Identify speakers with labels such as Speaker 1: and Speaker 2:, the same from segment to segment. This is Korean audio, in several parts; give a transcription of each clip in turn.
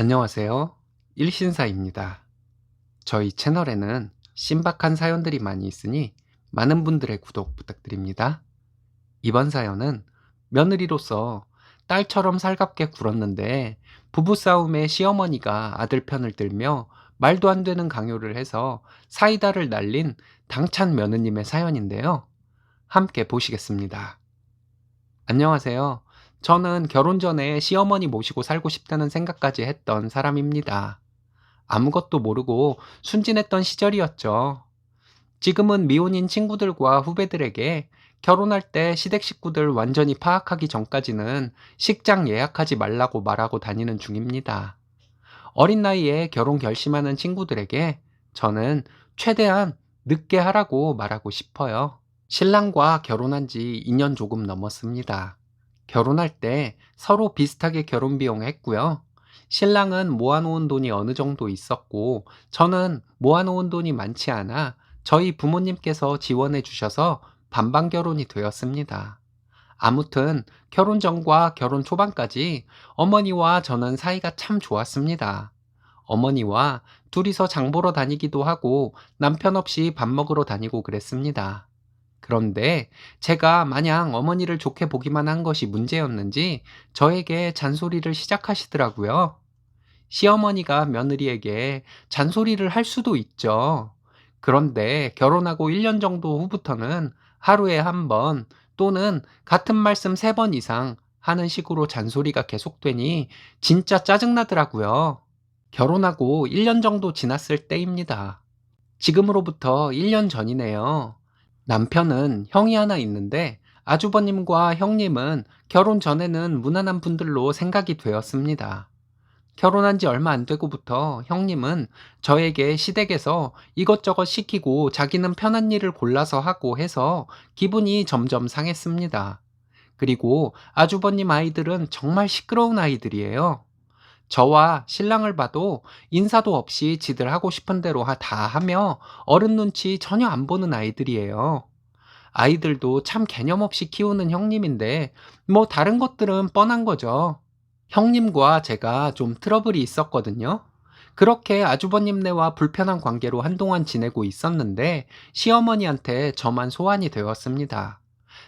Speaker 1: 안녕하세요. 일신사입니다. 저희 채널에는 신박한 사연들이 많이 있으니 많은 분들의 구독 부탁드립니다. 이번 사연은 며느리로서 딸처럼 살갑게 굴었는데 부부싸움에 시어머니가 아들 편을 들며 말도 안 되는 강요를 해서 사이다를 날린 당찬 며느님의 사연인데요. 함께 보시겠습니다. 안녕하세요. 저는 결혼 전에 시어머니 모시고 살고 싶다는 생각까지 했던 사람입니다. 아무것도 모르고 순진했던 시절이었죠. 지금은 미혼인 친구들과 후배들에게 결혼할 때 시댁 식구들 완전히 파악하기 전까지는 식장 예약하지 말라고 말하고 다니는 중입니다. 어린 나이에 결혼 결심하는 친구들에게 저는 최대한 늦게 하라고 말하고 싶어요. 신랑과 결혼한 지 2년 조금 넘었습니다. 결혼할 때 서로 비슷하게 결혼 비용 했고요. 신랑은 모아놓은 돈이 어느 정도 있었고, 저는 모아놓은 돈이 많지 않아 저희 부모님께서 지원해 주셔서 반반 결혼이 되었습니다. 아무튼 결혼 전과 결혼 초반까지 어머니와 저는 사이가 참 좋았습니다. 어머니와 둘이서 장 보러 다니기도 하고 남편 없이 밥 먹으러 다니고 그랬습니다. 그런데 제가 마냥 어머니를 좋게 보기만 한 것이 문제였는지 저에게 잔소리를 시작하시더라고요. 시어머니가 며느리에게 잔소리를 할 수도 있죠. 그런데 결혼하고 1년 정도 후부터는 하루에 한 번 또는 같은 말씀 3번 이상 하는 식으로 잔소리가 계속되니 진짜 짜증나더라고요. 결혼하고 1년 정도 지났을 때입니다. 지금으로부터 1년 전이네요. 남편은 형이 하나 있는데 아주버님과 형님은 결혼 전에는 무난한 분들로 생각이 되었습니다. 결혼한 지 얼마 안 되고부터 형님은 저에게 시댁에서 이것저것 시키고 자기는 편한 일을 골라서 하고 해서 기분이 점점 상했습니다. 그리고 아주버님 아이들은 정말 시끄러운 아이들이에요. 저와 신랑을 봐도 인사도 없이 지들 하고 싶은 대로 다 하며 어른 눈치 전혀 안 보는 아이들이에요. 아이들도 참 개념 없이 키우는 형님인데 뭐 다른 것들은 뻔한 거죠. 형님과 제가 좀 트러블이 있었거든요. 그렇게 아주버님네와 불편한 관계로 한동안 지내고 있었는데 시어머니한테 저만 소환이 되었습니다.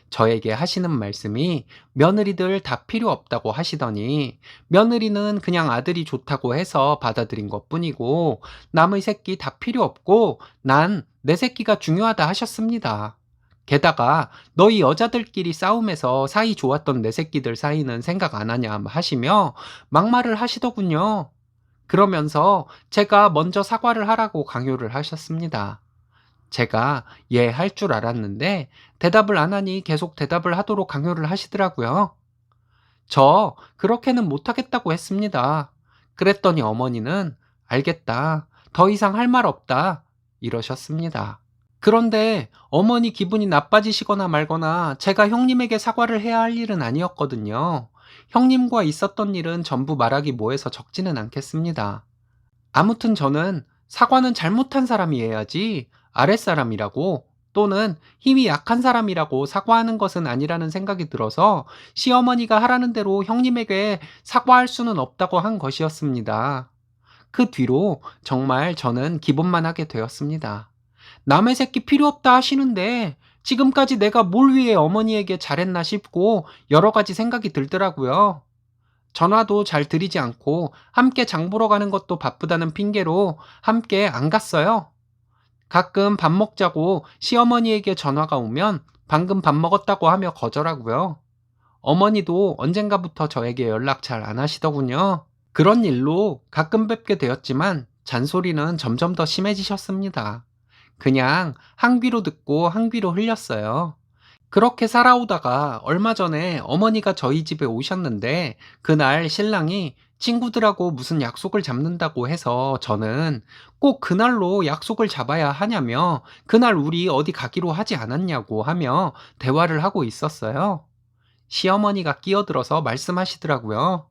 Speaker 1: 저에게 하시는 말씀이 며느리들 다 필요 없다고 하시더니 며느리는 그냥 아들이 좋다고 해서 받아들인 것뿐이고 남의 새끼 다 필요 없고 난 내 새끼가 중요하다 하셨습니다. 게다가 너희 여자들끼리 싸움에서 사이 좋았던 내 새끼들 사이는 생각 안 하냐 하시며 막말을 하시더군요. 그러면서 제가 먼저 사과를 하라고 강요를 하셨습니다. 제가 예 할 줄 알았는데 대답을 안 하니 계속 대답을 하도록 강요를 하시더라고요. 저 그렇게는 못하겠다고 했습니다. 그랬더니 어머니는 알겠다. 더 이상 할 말 없다. 이러셨습니다. 그런데 어머니 기분이 나빠지시거나 말거나 제가 형님에게 사과를 해야 할 일은 아니었거든요. 형님과 있었던 일은 전부 말하기 뭐해서 적지는 않겠습니다. 아무튼 저는 사과는 잘못한 사람이 해야지 아랫사람이라고 또는 힘이 약한 사람이라고 사과하는 것은 아니라는 생각이 들어서 시어머니가 하라는 대로 형님에게 사과할 수는 없다고 한 것이었습니다. 그 뒤로 정말 저는 기본만 하게 되었습니다. 남의 새끼 필요 없다 하시는데 지금까지 내가 뭘 위해 어머니에게 잘했나 싶고 여러 가지 생각이 들더라고요. 전화도 잘 드리지 않고 함께 장 보러 가는 것도 바쁘다는 핑계로 함께 안 갔어요. 가끔 밥 먹자고 시어머니에게 전화가 오면 방금 밥 먹었다고 하며 거절하고요. 어머니도 언젠가부터 저에게 연락 잘 안 하시더군요. 그런 일로 가끔 뵙게 되었지만 잔소리는 점점 더 심해지셨습니다. 그냥 한 귀로 듣고 한 귀로 흘렸어요. 그렇게 살아오다가 얼마 전에 어머니가 저희 집에 오셨는데 그날 신랑이 친구들하고 무슨 약속을 잡는다고 해서 저는 꼭 그날로 약속을 잡아야 하냐며 그날 우리 어디 가기로 하지 않았냐고 하며 대화를 하고 있었어요. 시어머니가 끼어들어서 말씀하시더라고요.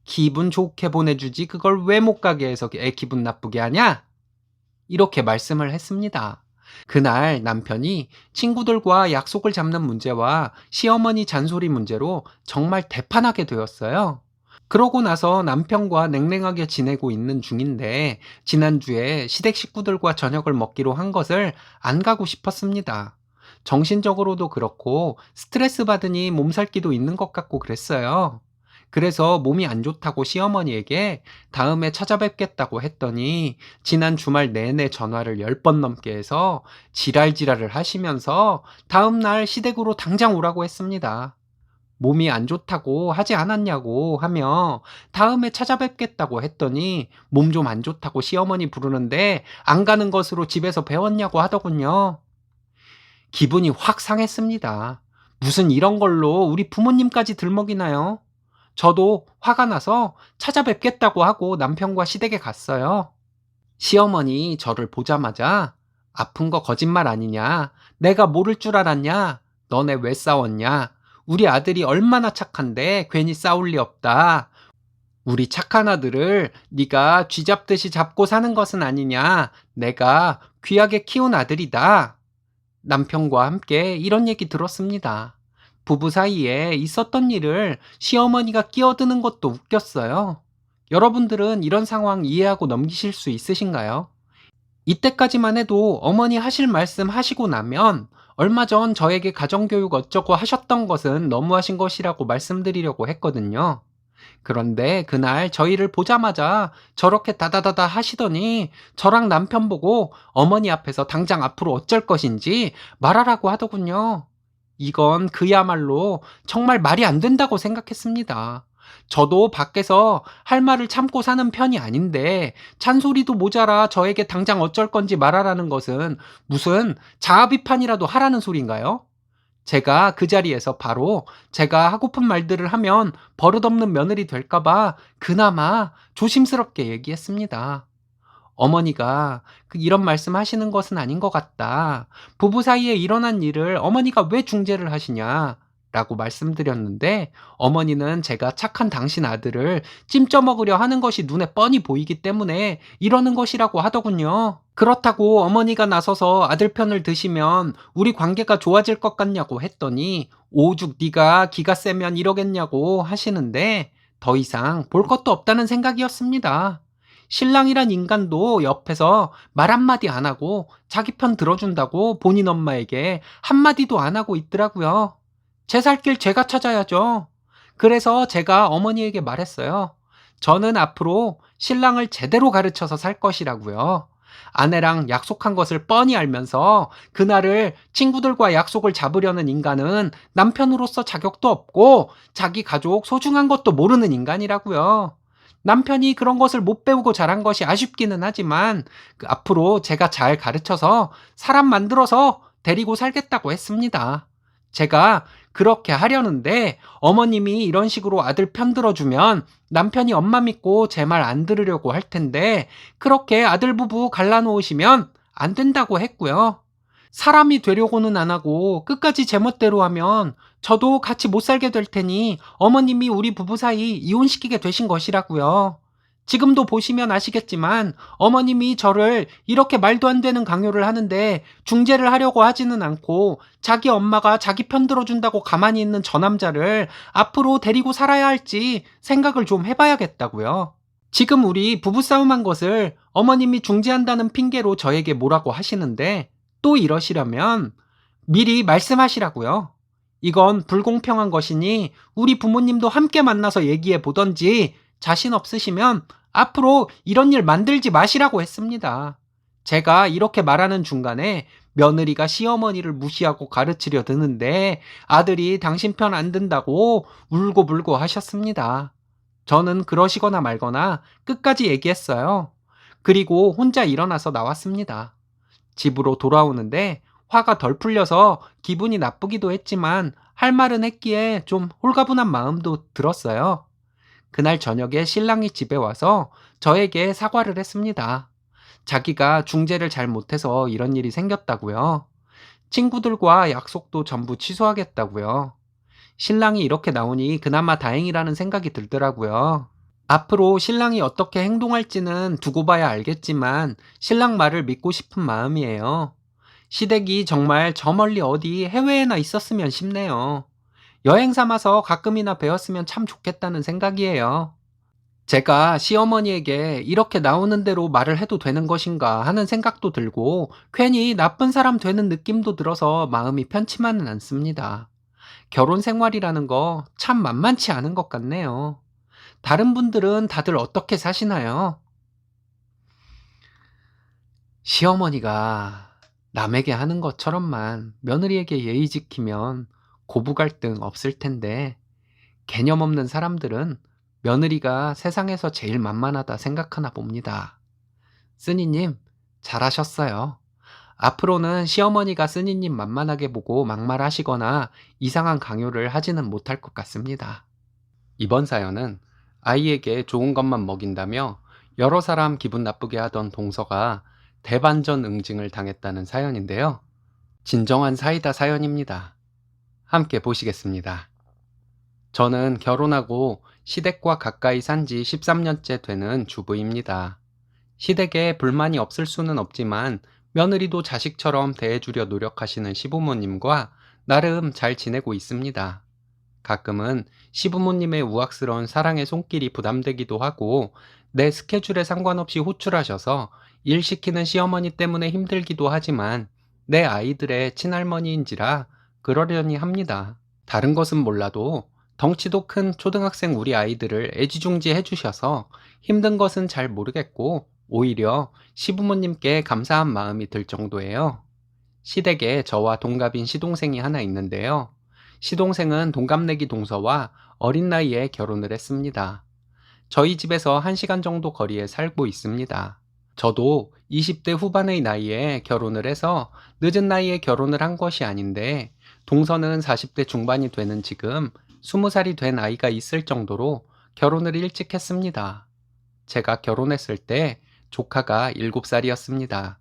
Speaker 1: 기분 좋게 보내주지 그걸 왜 못 가게 해서 애 기분 나쁘게 하냐? 이렇게 말씀을 했습니다. 그날 남편이 친구들과 약속을 잡는 문제와 시어머니 잔소리 문제로 정말 대판하게 되었어요. 그러고 나서 남편과 냉랭하게 지내고 있는 중인데 지난주에 시댁 식구들과 저녁을 먹기로 한 것을 안 가고 싶었습니다. 정신적으로도 그렇고 스트레스 받으니 몸살기도 있는 것 같고 그랬어요. 그래서 몸이 안 좋다고 시어머니에게 다음에 찾아뵙겠다고 했더니 지난 주말 내내 전화를 10번 넘게 해서 지랄지랄을 하시면서 다음날 시댁으로 당장 오라고 했습니다. 몸이 안 좋다고 하지 않았냐고 하며 다음에 찾아뵙겠다고 했더니 몸 좀 안 좋다고 시어머니 부르는데 안 가는 것으로 집에서 배웠냐고 하더군요. 기분이 확 상했습니다. 무슨 이런 걸로 우리 부모님까지 들먹이나요? 저도 화가 나서 찾아뵙겠다고 하고 남편과 시댁에 갔어요. 시어머니 저를 보자마자 아픈 거 거짓말 아니냐? 내가 모를 줄 알았냐? 너네 왜 싸웠냐? 우리 아들이 얼마나 착한데 괜히 싸울 리 없다. 우리 착한 아들을 네가 쥐잡듯이 잡고 사는 것은 아니냐? 내가 귀하게 키운 아들이다. 남편과 함께 이런 얘기 들었습니다. 부부 사이에 있었던 일을 시어머니가 끼어드는 것도 웃겼어요. 여러분들은 이런 상황 이해하고 넘기실 수 있으신가요? 이때까지만 해도 어머니 하실 말씀 하시고 나면 얼마 전 저에게 가정교육 어쩌고 하셨던 것은 너무하신 것이라고 말씀드리려고 했거든요. 그런데 그날 저희를 보자마자 저렇게 다다다다 하시더니 저랑 남편 보고 어머니 앞에서 당장 앞으로 어쩔 것인지 말하라고 하더군요. 이건 그야말로 정말 말이 안 된다고 생각했습니다. 저도 밖에서 할 말을 참고 사는 편이 아닌데 잔소리도 모자라 저에게 당장 어쩔 건지 말하라는 것은 무슨 자아 비판이라도 하라는 소린가요? 제가 그 자리에서 바로 제가 하고픈 말들을 하면 버릇없는 며느리 될까봐 그나마 조심스럽게 얘기했습니다. 어머니가 이런 말씀 하시는 것은 아닌 것 같다. 부부 사이에 일어난 일을 어머니가 왜 중재를 하시냐? 라고 말씀드렸는데 어머니는 제가 착한 당신 아들을 찜쪄 먹으려 하는 것이 눈에 뻔히 보이기 때문에 이러는 것이라고 하더군요. 그렇다고 어머니가 나서서 아들 편을 드시면 우리 관계가 좋아질 것 같냐고 했더니 오죽 네가 기가 세면 이러겠냐고 하시는데 더 이상 볼 것도 없다는 생각이었습니다. 신랑이란 인간도 옆에서 말 한마디 안 하고 자기 편 들어준다고 본인 엄마에게 한마디도 안 하고 있더라고요. 제 살 길 제가 찾아야죠. 그래서 제가 어머니에게 말했어요. 저는 앞으로 신랑을 제대로 가르쳐서 살 것이라고요. 아내랑 약속한 것을 뻔히 알면서 그날을 친구들과 약속을 잡으려는 인간은 남편으로서 자격도 없고 자기 가족 소중한 것도 모르는 인간이라고요. 남편이 그런 것을 못 배우고 자란 것이 아쉽기는 하지만 앞으로 제가 잘 가르쳐서 사람 만들어서 데리고 살겠다고 했습니다. 제가 그렇게 하려는데 어머님이 이런 식으로 아들 편 들어주면 남편이 엄마 믿고 제 말 안 들으려고 할 텐데 그렇게 아들 부부 갈라놓으시면 안 된다고 했고요. 사람이 되려고는 안 하고 끝까지 제멋대로 하면 저도 같이 못 살게 될 테니 어머님이 우리 부부 사이 이혼시키게 되신 것이라고요. 지금도 보시면 아시겠지만 어머님이 저를 이렇게 말도 안 되는 강요를 하는데 중재를 하려고 하지는 않고 자기 엄마가 자기 편 들어준다고 가만히 있는 저 남자를 앞으로 데리고 살아야 할지 생각을 좀 해봐야겠다고요. 지금 우리 부부싸움한 것을 어머님이 중재한다는 핑계로 저에게 뭐라고 하시는데 또 이러시려면 미리 말씀하시라고요. 이건 불공평한 것이니 우리 부모님도 함께 만나서 얘기해 보던지 자신 없으시면 앞으로 이런 일 만들지 마시라고 했습니다. 제가 이렇게 말하는 중간에 며느리가 시어머니를 무시하고 가르치려 드는데 아들이 당신 편 안 든다고 울고불고 하셨습니다. 저는 그러시거나 말거나 끝까지 얘기했어요. 그리고 혼자 일어나서 나왔습니다. 집으로 돌아오는데 화가 덜 풀려서 기분이 나쁘기도 했지만 할 말은 했기에 좀 홀가분한 마음도 들었어요. 그날 저녁에 신랑이 집에 와서 저에게 사과를 했습니다. 자기가 중재를 잘 못해서 이런 일이 생겼다고요. 친구들과 약속도 전부 취소하겠다고요. 신랑이 이렇게 나오니 그나마 다행이라는 생각이 들더라고요. 앞으로 신랑이 어떻게 행동할지는 두고 봐야 알겠지만 신랑 말을 믿고 싶은 마음이에요. 시댁이 정말 저 멀리 어디 해외에나 있었으면 싶네요. 여행 삼아서 가끔이나 뵈었으면 참 좋겠다는 생각이에요. 제가 시어머니에게 이렇게 나오는 대로 말을 해도 되는 것인가 하는 생각도 들고 괜히 나쁜 사람 되는 느낌도 들어서 마음이 편치만은 않습니다. 결혼 생활이라는 거 참 만만치 않은 것 같네요. 다른 분들은 다들 어떻게 사시나요? 시어머니가 남에게 하는 것처럼만 며느리에게 예의 지키면 고부 갈등 없을 텐데 개념 없는 사람들은 며느리가 세상에서 제일 만만하다 생각하나 봅니다. 쓰니님, 잘하셨어요. 앞으로는 시어머니가 쓰니님 만만하게 보고 막말하시거나 이상한 강요를 하지는 못할 것 같습니다. 이번 사연은 아이에게 좋은 것만 먹인다며 여러 사람 기분 나쁘게 하던 동서가 대반전 응징을 당했다는 사연인데요. 진정한 사이다 사연입니다. 함께 보시겠습니다. 저는 결혼하고 시댁과 가까이 산 지 13년째 되는 주부입니다. 시댁에 불만이 없을 수는 없지만 며느리도 자식처럼 대해주려 노력하시는 시부모님과 나름 잘 지내고 있습니다. 가끔은 시부모님의 우악스러운 사랑의 손길이 부담되기도 하고 내 스케줄에 상관없이 호출하셔서 일 시키는 시어머니 때문에 힘들기도 하지만 내 아이들의 친할머니인지라 그러려니 합니다. 다른 것은 몰라도 덩치도 큰 초등학생 우리 아이들을 애지중지 해주셔서 힘든 것은 잘 모르겠고 오히려 시부모님께 감사한 마음이 들 정도예요. 시댁에 저와 동갑인 시동생이 하나 있는데요. 시동생은 동갑내기 동서와 어린 나이에 결혼을 했습니다. 저희 집에서 1시간 정도 거리에 살고 있습니다. 저도 20대 후반의 나이에 결혼을 해서 늦은 나이에 결혼을 한 것이 아닌데 동서는 40대 중반이 되는 지금 20살이 된 아이가 있을 정도로 결혼을 일찍 했습니다. 제가 결혼했을 때 조카가 7살이었습니다.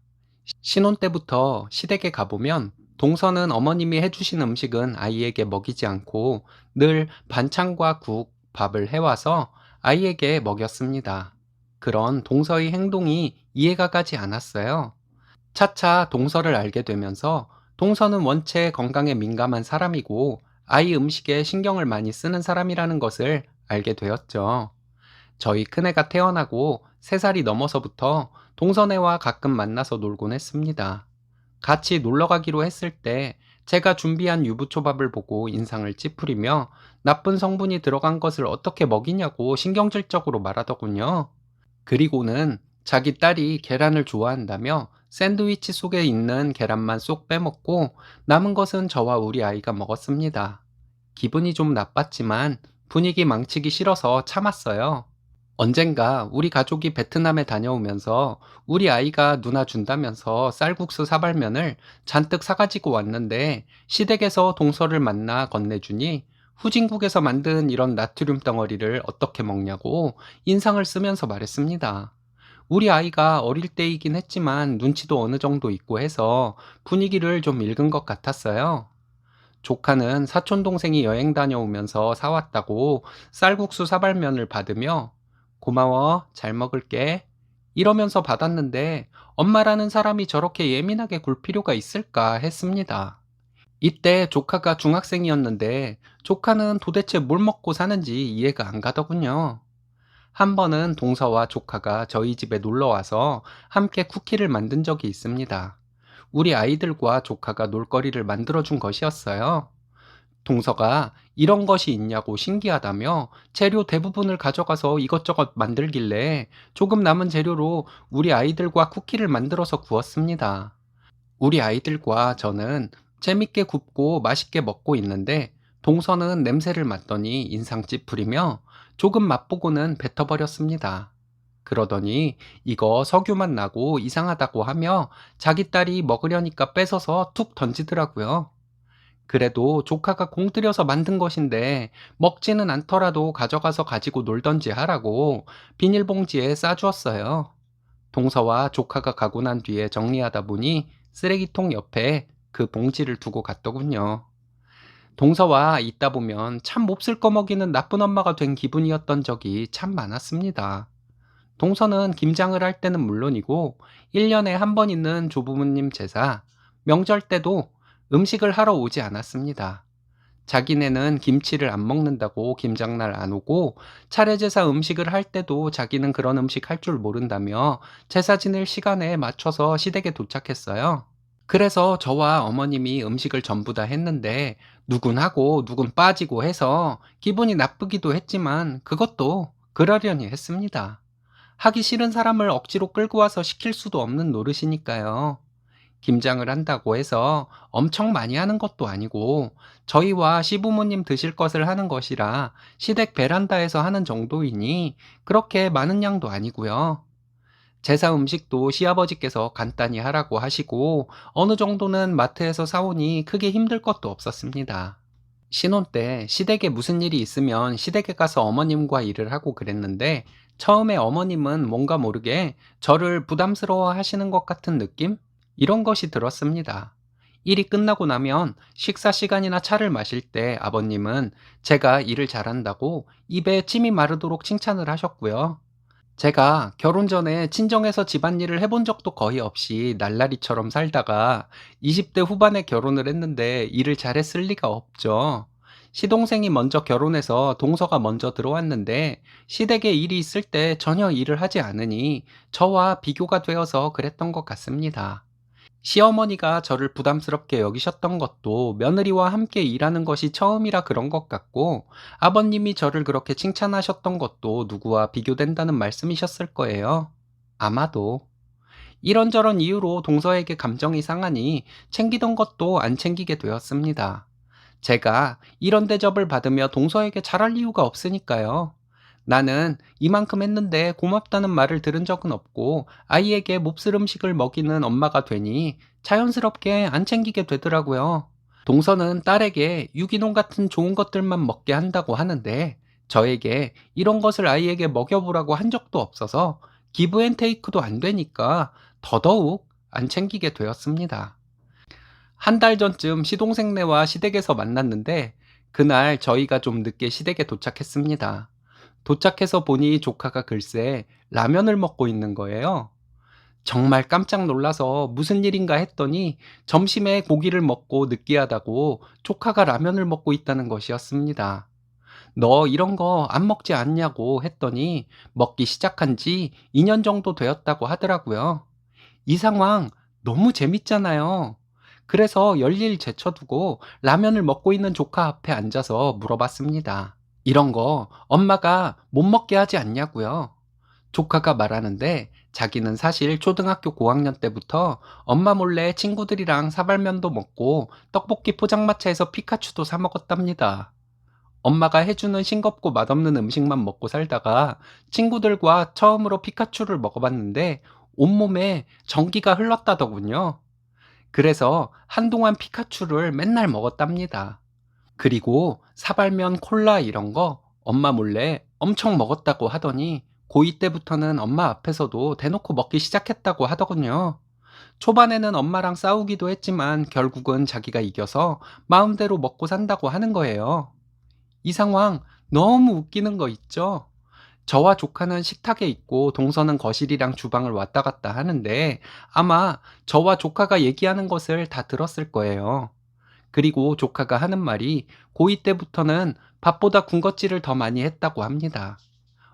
Speaker 1: 신혼 때부터 시댁에 가보면 동서는 어머님이 해주신 음식은 아이에게 먹이지 않고 늘 반찬과 국, 밥을 해와서 아이에게 먹였습니다. 그런 동서의 행동이 이해가 가지 않았어요. 차차 동서를 알게 되면서 동서는 원체 건강에 민감한 사람이고 아이 음식에 신경을 많이 쓰는 사람이라는 것을 알게 되었죠. 저희 큰애가 태어나고 3살이 넘어서부터 동서네와 가끔 만나서 놀곤 했습니다. 같이 놀러 가기로 했을 때 제가 준비한 유부초밥을 보고 인상을 찌푸리며 나쁜 성분이 들어간 것을 어떻게 먹이냐고 신경질적으로 말하더군요. 그리고는 자기 딸이 계란을 좋아한다며 샌드위치 속에 있는 계란만 쏙 빼먹고 남은 것은 저와 우리 아이가 먹었습니다. 기분이 좀 나빴지만 분위기 망치기 싫어서 참았어요. 언젠가 우리 가족이 베트남에 다녀오면서 우리 아이가 누나 준다면서 쌀국수 사발면을 잔뜩 사가지고 왔는데 시댁에서 동서를 만나 건네주니 후진국에서 만든 이런 나트륨 덩어리를 어떻게 먹냐고 인상을 쓰면서 말했습니다. 우리 아이가 어릴 때이긴 했지만 눈치도 어느 정도 있고 해서 분위기를 좀 읽은 것 같았어요. 조카는 사촌 동생이 여행 다녀오면서 사왔다고 쌀국수 사발면을 받으며 고마워, 잘 먹을게. 이러면서 받았는데 엄마라는 사람이 저렇게 예민하게 굴 필요가 있을까 했습니다. 이때 조카가 중학생이었는데 조카는 도대체 뭘 먹고 사는지 이해가 안 가더군요. 한 번은 동서와 조카가 저희 집에 놀러 와서 함께 쿠키를 만든 적이 있습니다. 우리 아이들과 조카가 놀거리를 만들어준 것이었어요. 동서가 이런 것이 있냐고 신기하다며 재료 대부분을 가져가서 이것저것 만들길래 조금 남은 재료로 우리 아이들과 쿠키를 만들어서 구웠습니다. 우리 아이들과 저는 재밌게 굽고 맛있게 먹고 있는데 동서는 냄새를 맡더니 인상 찌푸리며 조금 맛보고는 뱉어버렸습니다. 그러더니 이거 석유맛 나고 이상하다고 하며 자기 딸이 먹으려니까 뺏어서 툭 던지더라고요. 그래도 조카가 공들여서 만든 것인데 먹지는 않더라도 가져가서 가지고 놀던지 하라고 비닐봉지에 싸주었어요. 동서와 조카가 가고 난 뒤에 정리하다 보니 쓰레기통 옆에 그 봉지를 두고 갔더군요. 동서와 있다 보면 참 몹쓸 꺼먹이는 나쁜 엄마가 된 기분이었던 적이 참 많았습니다. 동서는 김장을 할 때는 물론이고 1년에 한 번 있는 조부모님 제사, 명절 때도 음식을 하러 오지 않았습니다. 자기네는 김치를 안 먹는다고 김장날 안 오고 차례 제사 음식을 할 때도 자기는 그런 음식 할 줄 모른다며 제사 지낼 시간에 맞춰서 시댁에 도착했어요. 그래서 저와 어머님이 음식을 전부 다 했는데 누군 하고 누군 빠지고 해서 기분이 나쁘기도 했지만 그것도 그러려니 했습니다. 하기 싫은 사람을 억지로 끌고 와서 시킬 수도 없는 노릇이니까요. 김장을 한다고 해서 엄청 많이 하는 것도 아니고 저희와 시부모님 드실 것을 하는 것이라 시댁 베란다에서 하는 정도이니 그렇게 많은 양도 아니고요. 제사 음식도 시아버지께서 간단히 하라고 하시고 어느 정도는 마트에서 사오니 크게 힘들 것도 없었습니다. 신혼 때 시댁에 무슨 일이 있으면 시댁에 가서 어머님과 일을 하고 그랬는데 처음에 어머님은 뭔가 모르게 저를 부담스러워 하시는 것 같은 느낌? 이런 것이 들었습니다. 일이 끝나고 나면 식사 시간이나 차를 마실 때 아버님은 제가 일을 잘한다고 입에 침이 마르도록 칭찬을 하셨고요. 제가 결혼 전에 친정에서 집안일을 해본 적도 거의 없이 날라리처럼 살다가 20대 후반에 결혼을 했는데 일을 잘했을 리가 없죠. 시동생이 먼저 결혼해서 동서가 먼저 들어왔는데 시댁에 일이 있을 때 전혀 일을 하지 않으니 저와 비교가 되어서 그랬던 것 같습니다. 시어머니가 저를 부담스럽게 여기셨던 것도 며느리와 함께 일하는 것이 처음이라 그런 것 같고, 아버님이 저를 그렇게 칭찬하셨던 것도 누구와 비교된다는 말씀이셨을 거예요. 아마도. 이런저런 이유로 동서에게 감정이 상하니 챙기던 것도 안 챙기게 되었습니다. 제가 이런 대접을 받으며 동서에게 잘할 이유가 없으니까요. 나는 이만큼 했는데 고맙다는 말을 들은 적은 없고 아이에게 몹쓸 음식을 먹이는 엄마가 되니 자연스럽게 안 챙기게 되더라고요. 동서는 딸에게 유기농 같은 좋은 것들만 먹게 한다고 하는데 저에게 이런 것을 아이에게 먹여보라고 한 적도 없어서 기브앤테이크도 안 되니까 더더욱 안 챙기게 되었습니다. 한 달 전쯤 시동생네와 시댁에서 만났는데 그날 저희가 좀 늦게 시댁에 도착했습니다. 도착해서 보니 조카가 글쎄 라면을 먹고 있는 거예요. 정말 깜짝 놀라서 무슨 일인가 했더니 점심에 고기를 먹고 느끼하다고 조카가 라면을 먹고 있다는 것이었습니다. 너 이런 거 안 먹지 않냐고 했더니 먹기 시작한 지 2년 정도 되었다고 하더라고요. 이 상황 너무 재밌잖아요. 그래서 열일 제쳐두고 라면을 먹고 있는 조카 앞에 앉아서 물어봤습니다. 이런 거 엄마가 못 먹게 하지 않냐고요. 조카가 말하는데 자기는 사실 초등학교 고학년 때부터 엄마 몰래 친구들이랑 사발면도 먹고 떡볶이 포장마차에서 피카츄도 사 먹었답니다. 엄마가 해주는 싱겁고 맛없는 음식만 먹고 살다가 친구들과 처음으로 피카츄를 먹어봤는데 온몸에 전기가 흘렀다더군요. 그래서 한동안 피카츄를 맨날 먹었답니다. 그리고 사발면 콜라 이런 거 엄마 몰래 엄청 먹었다고 하더니 고2 때부터는 엄마 앞에서도 대놓고 먹기 시작했다고 하더군요. 초반에는 엄마랑 싸우기도 했지만 결국은 자기가 이겨서 마음대로 먹고 산다고 하는 거예요. 이 상황 너무 웃기는 거 있죠? 저와 조카는 식탁에 있고 동서는 거실이랑 주방을 왔다 갔다 하는데 아마 저와 조카가 얘기하는 것을 다 들었을 거예요. 그리고 조카가 하는 말이 고2 때부터는 밥보다 군것질을 더 많이 했다고 합니다.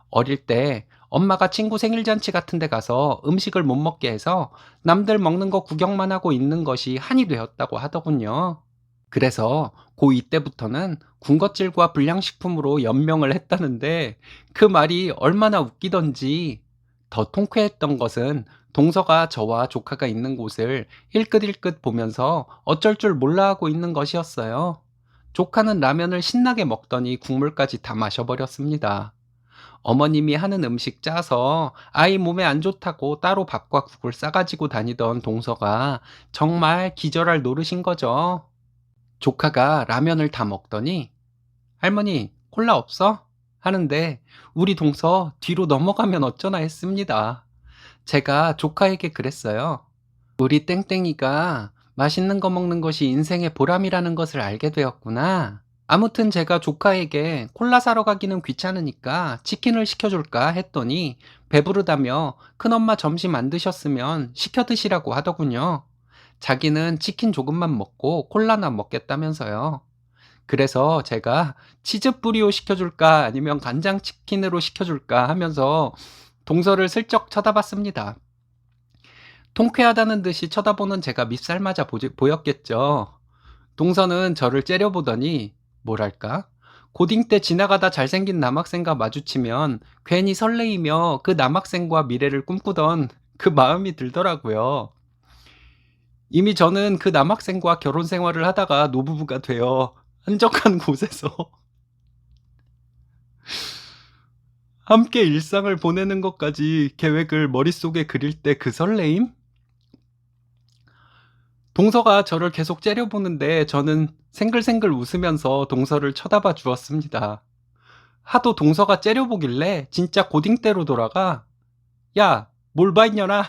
Speaker 1: 어릴 때 엄마가 친구 생일잔치 같은 데 가서 음식을 못 먹게 해서 남들 먹는 거 구경만 하고 있는 것이 한이 되었다고 하더군요. 그래서 고2 때부터는 군것질과 불량식품으로 연명을 했다는데 그 말이 얼마나 웃기던지 더 통쾌했던 것은 동서가 저와 조카가 있는 곳을 힐끗힐끗 보면서 어쩔 줄 몰라 하고 있는 것이었어요. 조카는 라면을 신나게 먹더니 국물까지 다 마셔버렸습니다. 어머님이 하는 음식 짜서 아이 몸에 안 좋다고 따로 밥과 국을 싸가지고 다니던 동서가 정말 기절할 노릇인 거죠. 조카가 라면을 다 먹더니 할머니 콜라 없어? 하는데 우리 동서 뒤로 넘어가면 어쩌나 했습니다. 제가 조카에게 그랬어요. 우리 땡땡이가 맛있는 거 먹는 것이 인생의 보람이라는 것을 알게 되었구나. 아무튼 제가 조카에게 콜라 사러 가기는 귀찮으니까 치킨을 시켜줄까 했더니 배부르다며 큰엄마 점심 안 드셨으면 시켜 드시라고 하더군요. 자기는 치킨 조금만 먹고 콜라나 먹겠다면서요. 그래서 제가 치즈 뿌리오 시켜줄까 아니면 간장 치킨으로 시켜줄까 하면서 동서를 슬쩍 쳐다봤습니다. 통쾌하다는 듯이 쳐다보는 제가 밉살 맞아 보였겠죠. 동서는 저를 째려보더니 뭐랄까? 고딩 때 지나가다 잘생긴 남학생과 마주치면 괜히 설레이며 그 남학생과 미래를 꿈꾸던 그 마음이 들더라고요. 이미 저는 그 남학생과 결혼 생활을 하다가 노부부가 되어 한적한 곳에서 함께 일상을 보내는 것까지 계획을 머릿속에 그릴 때 그 설레임? 동서가 저를 계속 째려보는데 저는 생글생글 웃으면서 동서를 쳐다봐 주었습니다. 하도 동서가 째려보길래 진짜 고딩 때로 돌아가 "야, 뭘 봐 있냐나?"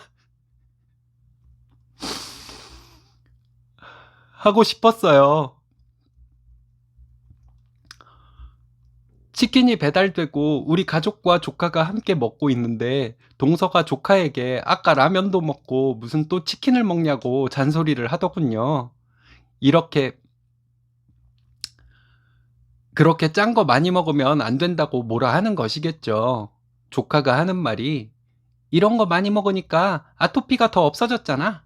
Speaker 1: 하고 싶었어요. 치킨이 배달되고 우리 가족과 조카가 함께 먹고 있는데 동서가 조카에게 "아까 라면도 먹고 무슨 또 치킨을 먹냐."고 잔소리를 하더군요. 이렇게 그렇게 짠 거 많이 먹으면 안 된다고 뭐라 하는 것이겠죠. 조카가 하는 말이 "이런 거 많이 먹으니까 아토피가 더 없어졌잖아."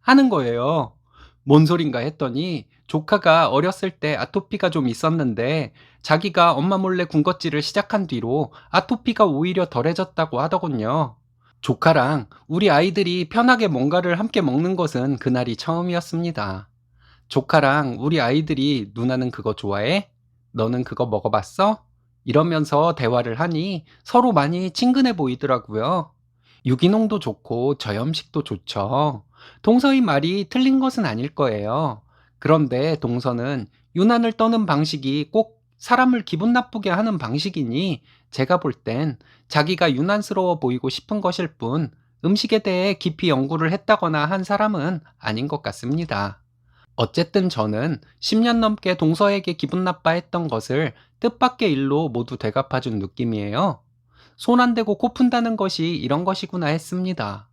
Speaker 1: 하는 거예요. 뭔 소린가 했더니 조카가 어렸을 때 아토피가 좀 있었는데 자기가 엄마 몰래 군것질을 시작한 뒤로 아토피가 오히려 덜해졌다고 하더군요. 조카랑 우리 아이들이 편하게 뭔가를 함께 먹는 것은 그날이 처음이었습니다. 조카랑 우리 아이들이 "누나는 그거 좋아해? 너는 그거 먹어봤어?" 이러면서 대화를 하니 서로 많이 친근해 보이더라고요. 유기농도 좋고 저염식도 좋죠. 동서의 말이 틀린 것은 아닐 거예요. 그런데 동서는 유난을 떠는 방식이 꼭 사람을 기분 나쁘게 하는 방식이니 제가 볼 땐 자기가 유난스러워 보이고 싶은 것일 뿐 음식에 대해 깊이 연구를 했다거나 한 사람은 아닌 것 같습니다. 어쨌든 저는 10년 넘게 동서에게 기분 나빠했던 것을 뜻밖의 일로 모두 되갚아준 느낌이에요. 손 안 대고 코 푼다는 것이 이런 것이구나 했습니다.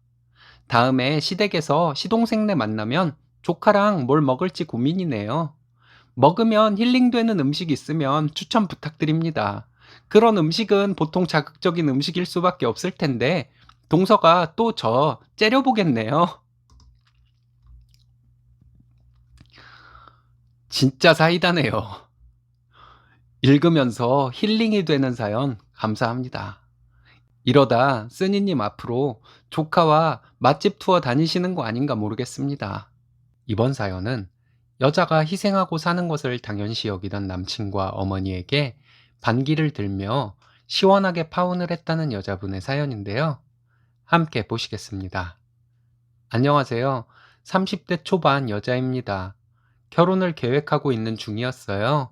Speaker 1: 다음에 시댁에서 시동생네 만나면 조카랑 뭘 먹을지 고민이네요. 먹으면 힐링되는 음식 있으면 추천 부탁드립니다. 그런 음식은 보통 자극적인 음식일 수밖에 없을 텐데 동서가 또 저 째려보겠네요. 진짜 사이다네요. 읽으면서 힐링이 되는 사연 감사합니다. 이러다 쓰니님 앞으로 조카와 맛집 투어 다니시는 거 아닌가 모르겠습니다. 이번 사연은 여자가 희생하고 사는 것을 당연시 여기던 남친과 어머니에게 반기를 들며 시원하게 파혼을 했다는 여자분의 사연인데요. 함께 보시겠습니다. 안녕하세요. 30대 초반 여자입니다. 결혼을 계획하고 있는 중이었어요.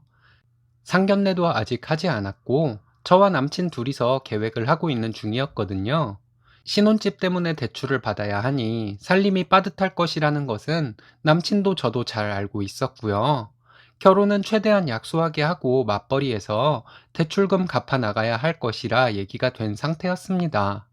Speaker 1: 상견례도 아직 하지 않았고 저와 남친 둘이서 계획을 하고 있는 중이었거든요. 신혼집 때문에 대출을 받아야 하니 살림이 빠듯할 것이라는 것은 남친도 저도 잘 알고 있었고요. 결혼은 최대한 약소하게 하고 맞벌이해서 대출금 갚아 나가야 할 것이라 얘기가 된 상태였습니다.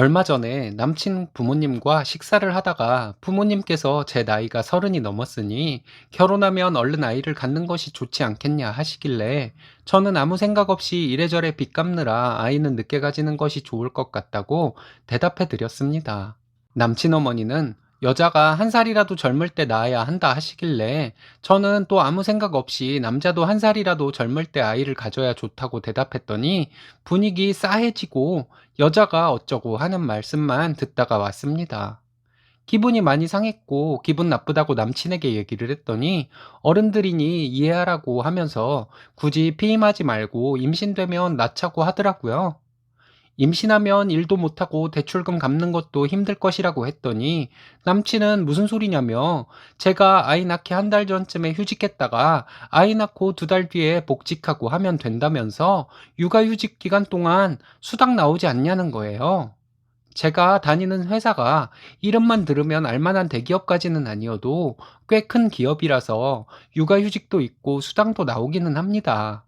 Speaker 1: 얼마 전에 남친 부모님과 식사를 하다가 부모님께서 제 나이가 30이 넘었으니 결혼하면 얼른 아이를 갖는 것이 좋지 않겠냐 하시길래 저는 아무 생각 없이 이래저래 빚 갚느라 아이는 늦게 가지는 것이 좋을 것 같다고 대답해 드렸습니다. 남친 어머니는 여자가 한 살이라도 젊을 때 낳아야 한다 하시길래 저는 또 아무 생각 없이 남자도 한 살이라도 젊을 때 아이를 가져야 좋다고 대답했더니 분위기 싸해지고 여자가 어쩌고 하는 말씀만 듣다가 왔습니다. 기분이 많이 상했고 기분 나쁘다고 남친에게 얘기를 했더니 어른들이니 이해하라고 하면서 굳이 피임하지 말고 임신되면 낳자고 하더라고요. 임신하면 일도 못하고 대출금 갚는 것도 힘들 것이라고 했더니 남친은 무슨 소리냐며 제가 아이 낳기 한 달 전쯤에 휴직했다가 아이 낳고 2달 뒤에 복직하고 하면 된다면서 육아휴직 기간 동안 수당 나오지 않냐는 거예요. 제가 다니는 회사가 이름만 들으면 알만한 대기업까지는 아니어도 꽤 큰 기업이라서 육아휴직도 있고 수당도 나오기는 합니다.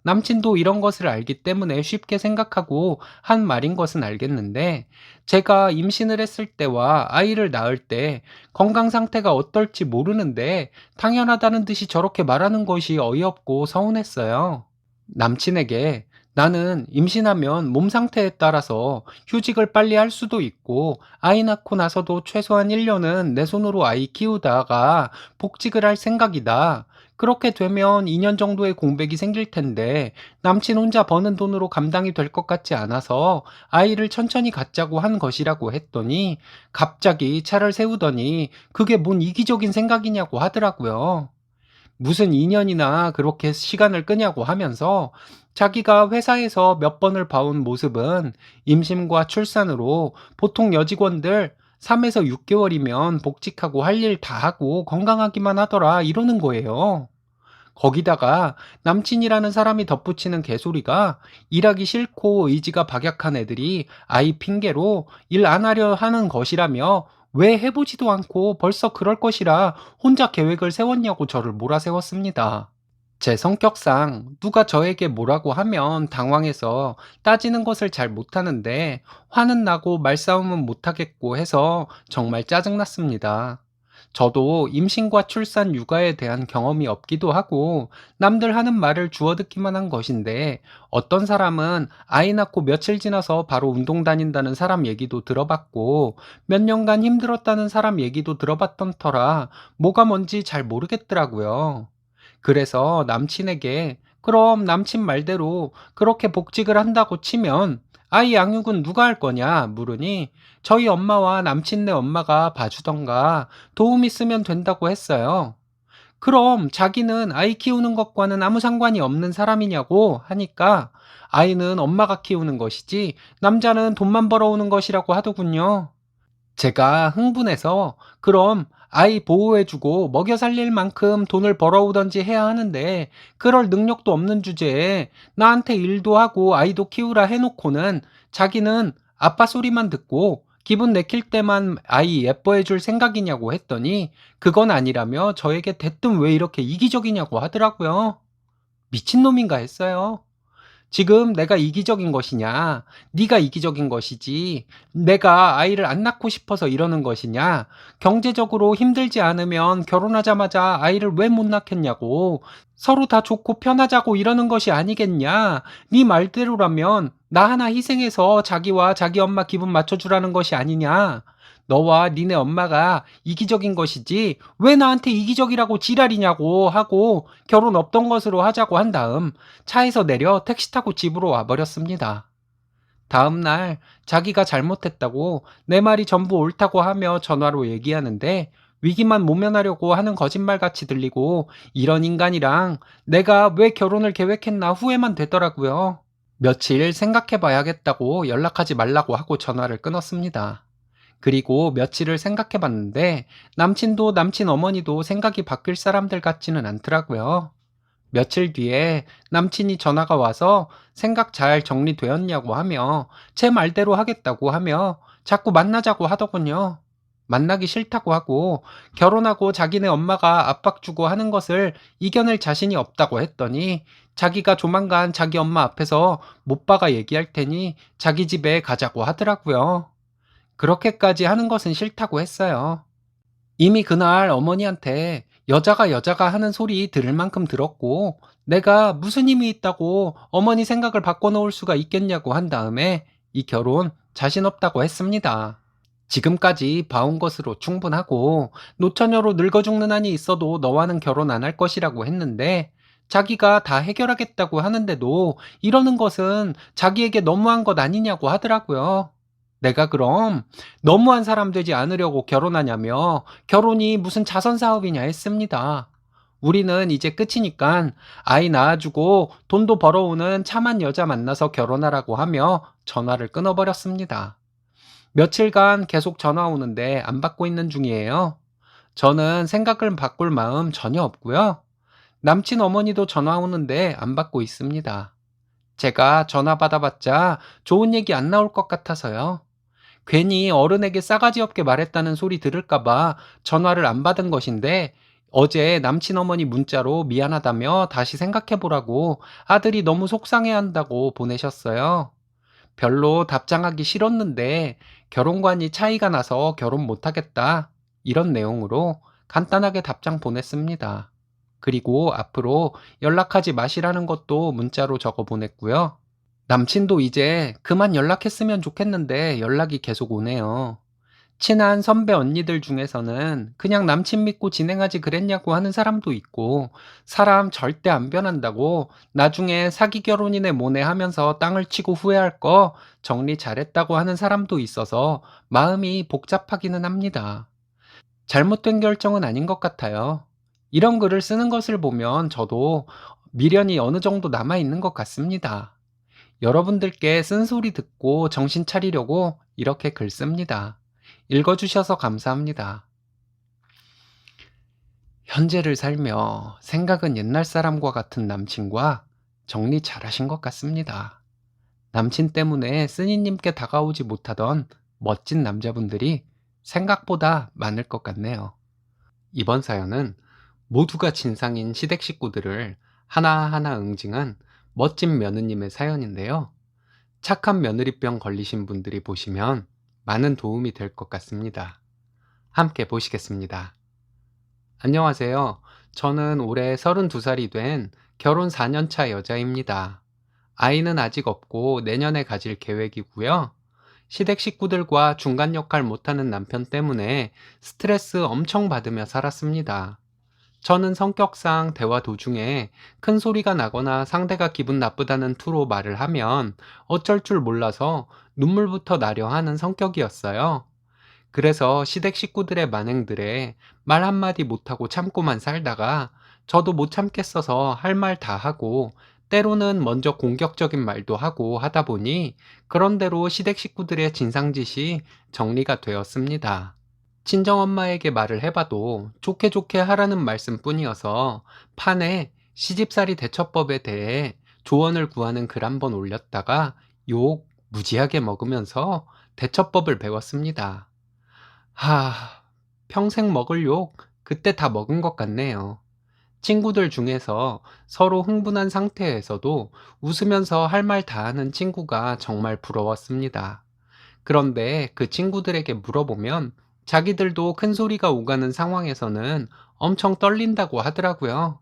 Speaker 1: 남친도 이런 것을 알기 때문에 쉽게 생각하고 한 말인 것은 알겠는데, 제가 임신을 했을 때와 아이를 낳을 때 건강 상태가 어떨지 모르는데 당연하다는 듯이 저렇게 말하는 것이 어이없고 서운했어요. 남친에게 나는 임신하면 몸 상태에 따라서 휴직을 빨리 할 수도 있고 아이 낳고 나서도 최소한 1년은 내 손으로 아이 키우다가 복직을 할 생각이다. 그렇게 되면 2년 정도의 공백이 생길 텐데 남친 혼자 버는 돈으로 감당이 될 것 같지 않아서 아이를 천천히 갖자고 한 것이라고 했더니 갑자기 차를 세우더니 그게 뭔 이기적인 생각이냐고 하더라고요. 무슨 2년이나 그렇게 시간을 끄냐고 하면서 자기가 회사에서 몇 번을 봐온 모습은 임신과 출산으로 보통 여직원들 3에서 6개월이면 복직하고 할 일 다 하고 건강하기만 하더라 이러는 거예요. 거기다가 남친이라는 사람이 덧붙이는 개소리가 일하기 싫고 의지가 박약한 애들이 아이 핑계로 일 안 하려 하는 것이라며 왜 해보지도 않고 벌써 그럴 것이라 혼자 계획을 세웠냐고 저를 몰아세웠습니다. 제 성격상 누가 저에게 뭐라고 하면 당황해서 따지는 것을 잘 못하는데 화는 나고 말싸움은 못하겠고 해서 정말 짜증났습니다. 저도 임신과 출산, 육아에 대한 경험이 없기도 하고 남들 하는 말을 주워 듣기만 한 것인데 어떤 사람은 아이 낳고 며칠 지나서 바로 운동 다닌다는 사람 얘기도 들어봤고 몇 년간 힘들었다는 사람 얘기도 들어봤던 터라 뭐가 뭔지 잘 모르겠더라고요. 그래서 남친에게 그럼 남친 말대로 그렇게 복직을 한다고 치면 아이 양육은 누가 할 거냐 물으니 저희 엄마와 남친네 엄마가 봐주던가 도움 있으면 된다고 했어요. 그럼 자기는 아이 키우는 것과는 아무 상관이 없는 사람이냐고 하니까 아이는 엄마가 키우는 것이지 남자는 돈만 벌어오는 것이라고 하더군요. 제가 흥분해서 그럼 아이 보호해주고 먹여 살릴 만큼 돈을 벌어오던지 해야 하는데 그럴 능력도 없는 주제에 나한테 일도 하고 아이도 키우라 해놓고는 자기는 아빠 소리만 듣고 기분 내킬 때만 아이 예뻐해줄 생각이냐고 했더니 그건 아니라며 저에게 대뜸 왜 이렇게 이기적이냐고 하더라고요. 미친놈인가 했어요. 지금 내가 이기적인 것이냐? 네가 이기적인 것이지. 내가 아이를 안 낳고 싶어서 이러는 것이냐? 경제적으로 힘들지 않으면 결혼하자마자 아이를 왜 못 낳겠냐고. 서로 다 좋고 편하자고 이러는 것이 아니겠냐? 네 말대로라면 나 하나 희생해서 자기와 자기 엄마 기분 맞춰주라는 것이 아니냐? 너와 니네 엄마가 이기적인 것이지 왜 나한테 이기적이라고 지랄이냐고 하고 결혼 없던 것으로 하자고 한 다음 차에서 내려 택시 타고 집으로 와버렸습니다. 다음 날 자기가 잘못했다고 내 말이 전부 옳다고 하며 전화로 얘기하는데 위기만 모면하려고 하는 거짓말같이 들리고 이런 인간이랑 내가 왜 결혼을 계획했나 후회만 되더라고요. 며칠 생각해 봐야겠다고 연락하지 말라고 하고 전화를 끊었습니다. 그리고 며칠을 생각해 봤는데 남친도 남친 어머니도 생각이 바뀔 사람들 같지는 않더라고요. 며칠 뒤에 남친이 전화가 와서 생각 잘 정리되었냐고 하며 제 말대로 하겠다고 하며 자꾸 만나자고 하더군요. 만나기 싫다고 하고 결혼하고 자기네 엄마가 압박 주고 하는 것을 이겨낼 자신이 없다고 했더니 자기가 조만간 자기 엄마 앞에서 못 박아 얘기할 테니 자기 집에 가자고 하더라고요. 그렇게까지 하는 것은 싫다고 했어요. 이미 그날 어머니한테 여자가 하는 소리 들을 만큼 들었고 내가 무슨 힘이 있다고 어머니 생각을 바꿔놓을 수가 있겠냐고 한 다음에 이 결혼 자신 없다고 했습니다. 지금까지 봐온 것으로 충분하고 노처녀로 늙어 죽는 한이 있어도 너와는 결혼 안 할 것이라고 했는데 자기가 다 해결하겠다고 하는데도 이러는 것은 자기에게 너무한 것 아니냐고 하더라고요. 내가 그럼 너무한 사람 되지 않으려고 결혼하냐며 결혼이 무슨 자선 사업이냐 했습니다. 우리는 이제 끝이니까 아이 낳아주고 돈도 벌어오는 참한 여자 만나서 결혼하라고 하며 전화를 끊어버렸습니다. 며칠간 계속 전화 오는데 안 받고 있는 중이에요. 저는 생각을 바꿀 마음 전혀 없고요. 남친 어머니도 전화 오는데 안 받고 있습니다. 제가 전화 받아봤자 좋은 얘기 안 나올 것 같아서요. 괜히 어른에게 싸가지 없게 말했다는 소리 들을까봐 전화를 안 받은 것인데 어제 남친 어머니 문자로 미안하다며 다시 생각해보라고 아들이 너무 속상해한다고 보내셨어요. 별로 답장하기 싫었는데 결혼관이 차이가 나서 결혼 못하겠다. 이런 내용으로 간단하게 답장 보냈습니다. 그리고 앞으로 연락하지 마시라는 것도 문자로 적어 보냈고요. 남친도 이제 그만 연락했으면 좋겠는데 연락이 계속 오네요. 친한 선배 언니들 중에서는 그냥 남친 믿고 진행하지 그랬냐고 하는 사람도 있고, 사람 절대 안 변한다고 나중에 사기 결혼이네 뭐네 하면서 땅을 치고 후회할 거 정리 잘했다고 하는 사람도 있어서 마음이 복잡하기는 합니다. 잘못된 결정은 아닌 것 같아요. 이런 글을 쓰는 것을 보면 저도 미련이 어느 정도 남아 있는 것 같습니다. 여러분들께 쓴소리 듣고 정신 차리려고 이렇게 글 씁니다. 읽어주셔서 감사합니다. 현재를 살며 생각은 옛날 사람과 같은 남친과 정리 잘하신 것 같습니다. 남친 때문에 쓰니님께 다가오지 못하던 멋진 남자분들이 생각보다 많을 것 같네요. 이번 사연은 모두가 진상인 시댁 식구들을 하나하나 응징한 멋진 며느님의 사연인데요. 착한 며느리병 걸리신 분들이 보시면 많은 도움이 될 것 같습니다. 함께 보시겠습니다. 안녕하세요. 저는 올해 32살이 된 결혼 4년차 여자입니다. 아이는 아직 없고 내년에 가질 계획이고요. 시댁 식구들과 중간 역할 못하는 남편 때문에 스트레스 엄청 받으며 살았습니다. 저는 성격상 대화 도중에 큰 소리가 나거나 상대가 기분 나쁘다는 투로 말을 하면 어쩔 줄 몰라서 눈물부터 나려 하는 성격이었어요. 그래서 시댁 식구들의 만행들에 말 한마디 못하고 참고만 살다가 저도 못 참겠어서 할 말 다 하고 때로는 먼저 공격적인 말도 하고 하다 보니 그런대로 시댁 식구들의 진상짓이 정리가 되었습니다. 친정엄마에게 말을 해봐도 좋게 좋게 하라는 말씀뿐이어서 판에 시집살이 대처법에 대해 조언을 구하는 글 한 번 올렸다가 욕 무지하게 먹으면서 대처법을 배웠습니다. 하, 평생 먹을 욕 그때 다 먹은 것 같네요. 친구들 중에서 서로 흥분한 상태에서도 웃으면서 할 말 다 하는 친구가 정말 부러웠습니다. 그런데 그 친구들에게 물어보면 자기들도 큰 소리가 오가는 상황에서는 엄청 떨린다고 하더라고요.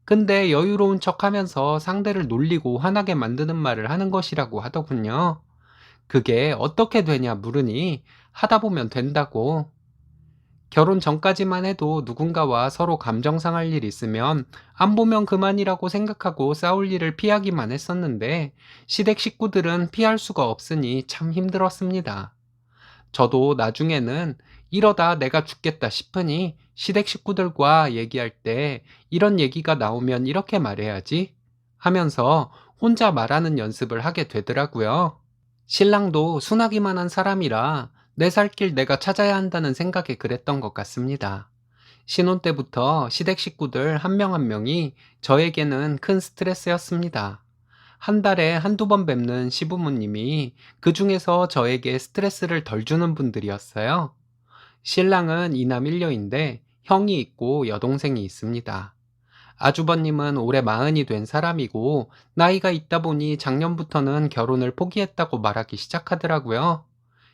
Speaker 1: 근데 여유로운 척 하면서 상대를 놀리고 화나게 만드는 말을 하는 것이라고 하더군요. 그게 어떻게 되냐 물으니 하다 보면 된다고. 결혼 전까지만 해도 누군가와 서로 감정 상할 일 있으면 안 보면 그만이라고 생각하고 싸울 일을 피하기만 했었는데 시댁 식구들은 피할 수가 없으니 참 힘들었습니다. 저도 나중에는 이러다 내가 죽겠다 싶으니 시댁 식구들과 얘기할 때 이런 얘기가 나오면 이렇게 말해야지 하면서 혼자 말하는 연습을 하게 되더라고요. 신랑도 순하기만 한 사람이라 내 살 길 내가 찾아야 한다는 생각에 그랬던 것 같습니다. 신혼 때부터 시댁 식구들 한 명 한 명이 저에게는 큰 스트레스였습니다. 한 달에 한두 번 뵙는 시부모님이 그 중에서 저에게 스트레스를 덜 주는 분들이었어요. 신랑은 이남 일녀인데 형이 있고 여동생이 있습니다. 아주버님은 올해 40이 된 사람이고 나이가 있다 보니 작년부터는 결혼을 포기했다고 말하기 시작하더라고요.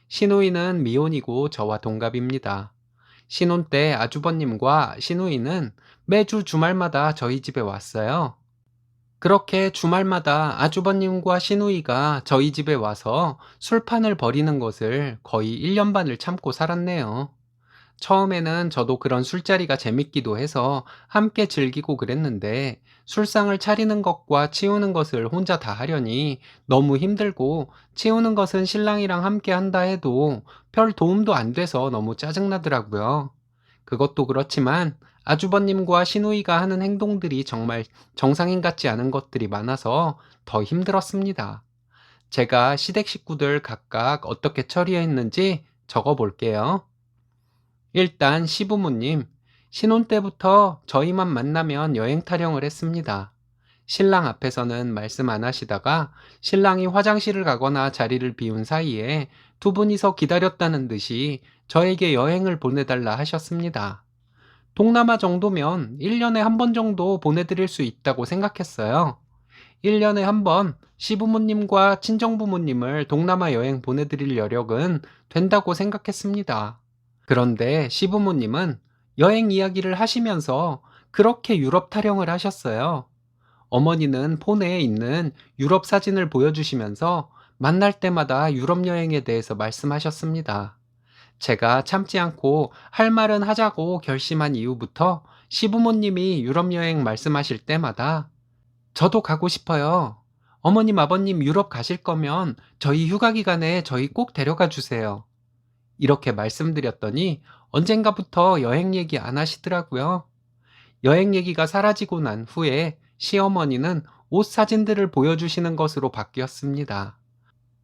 Speaker 1: 시누이는 미혼이고 저와 동갑입니다. 신혼 때 아주버님과 시누이는 매주 주말마다 저희 집에 왔어요. 그렇게 주말마다 아주버님과 시누이가 저희 집에 와서 술판을 벌이는 것을 거의 1년 반을 참고 살았네요. 처음에는 저도 그런 술자리가 재밌기도 해서 함께 즐기고 그랬는데 술상을 차리는 것과 치우는 것을 혼자 다 하려니 너무 힘들고 치우는 것은 신랑이랑 함께 한다 해도 별 도움도 안 돼서 너무 짜증나더라고요. 그것도 그렇지만 아주버님과 시누이가 하는 행동들이 정말 정상인 같지 않은 것들이 많아서 더 힘들었습니다. 제가 시댁 식구들 각각 어떻게 처리했는지 적어 볼게요. 일단 시부모님, 신혼 때부터 저희만 만나면 여행 타령을 했습니다. 신랑 앞에서는 말씀 안 하시다가 신랑이 화장실을 가거나 자리를 비운 사이에 두 분이서 기다렸다는 듯이 저에게 여행을 보내달라 하셨습니다. 동남아 정도면 1년에 한 번 정도 보내드릴 수 있다고 생각했어요. 1년에 한 번 시부모님과 친정부모님을 동남아 여행 보내드릴 여력은 된다고 생각했습니다. 그런데 시부모님은 여행 이야기를 하시면서 그렇게 유럽 타령을 하셨어요. 어머니는 폰에 있는 유럽 사진을 보여주시면서 만날 때마다 유럽 여행에 대해서 말씀하셨습니다. 제가 참지 않고 할 말은 하자고 결심한 이후부터 시부모님이 유럽 여행 말씀하실 때마다 저도 가고 싶어요. 어머님, 아버님 유럽 가실 거면 저희 휴가 기간에 저희 꼭 데려가 주세요. 이렇게 말씀드렸더니 언젠가부터 여행 얘기 안 하시더라고요. 여행 얘기가 사라지고 난 후에 시어머니는 옷 사진들을 보여주시는 것으로 바뀌었습니다.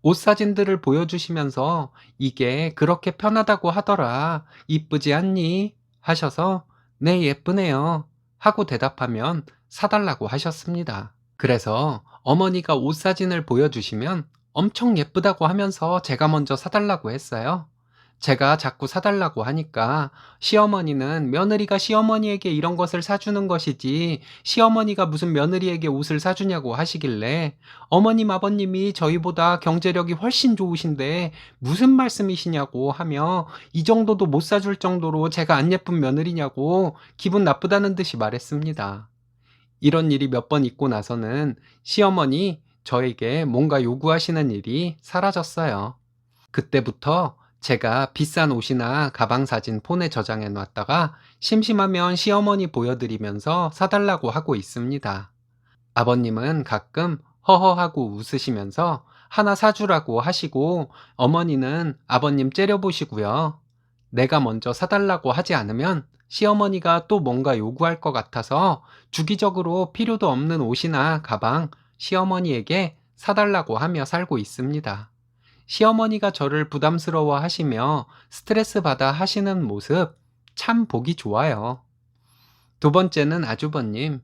Speaker 1: 옷 사진들을 보여주시면서 이게 그렇게 편하다고 하더라. 이쁘지 않니? 하셔서 네, 예쁘네요. 하고 대답하면 사달라고 하셨습니다. 그래서 어머니가 옷 사진을 보여주시면 엄청 예쁘다고 하면서 제가 먼저 사달라고 했어요. 제가 자꾸 사달라고 하니까 시어머니는 며느리가 시어머니에게 이런 것을 사주는 것이지 시어머니가 무슨 며느리에게 옷을 사주냐고 하시길래 어머님, 아버님이 저희보다 경제력이 훨씬 좋으신데 무슨 말씀이시냐고 하며 이 정도도 못 사줄 정도로 제가 안 예쁜 며느리냐고 기분 나쁘다는 듯이 말했습니다. 이런 일이 몇 번 있고 나서는 시어머니 저에게 뭔가 요구하시는 일이 사라졌어요. 그때부터 제가 비싼 옷이나 가방 사진 폰에 저장해 놨다가 심심하면 시어머니 보여드리면서 사달라고 하고 있습니다. 아버님은 가끔 허허하고 웃으시면서 하나 사주라고 하시고 어머니는 아버님 째려보시고요. 내가 먼저 사달라고 하지 않으면 시어머니가 또 뭔가 요구할 것 같아서 주기적으로 필요도 없는 옷이나 가방 시어머니에게 사달라고 하며 살고 있습니다. 시어머니가 저를 부담스러워 하시며 스트레스 받아 하시는 모습 참 보기 좋아요. 두 번째는 아주버님.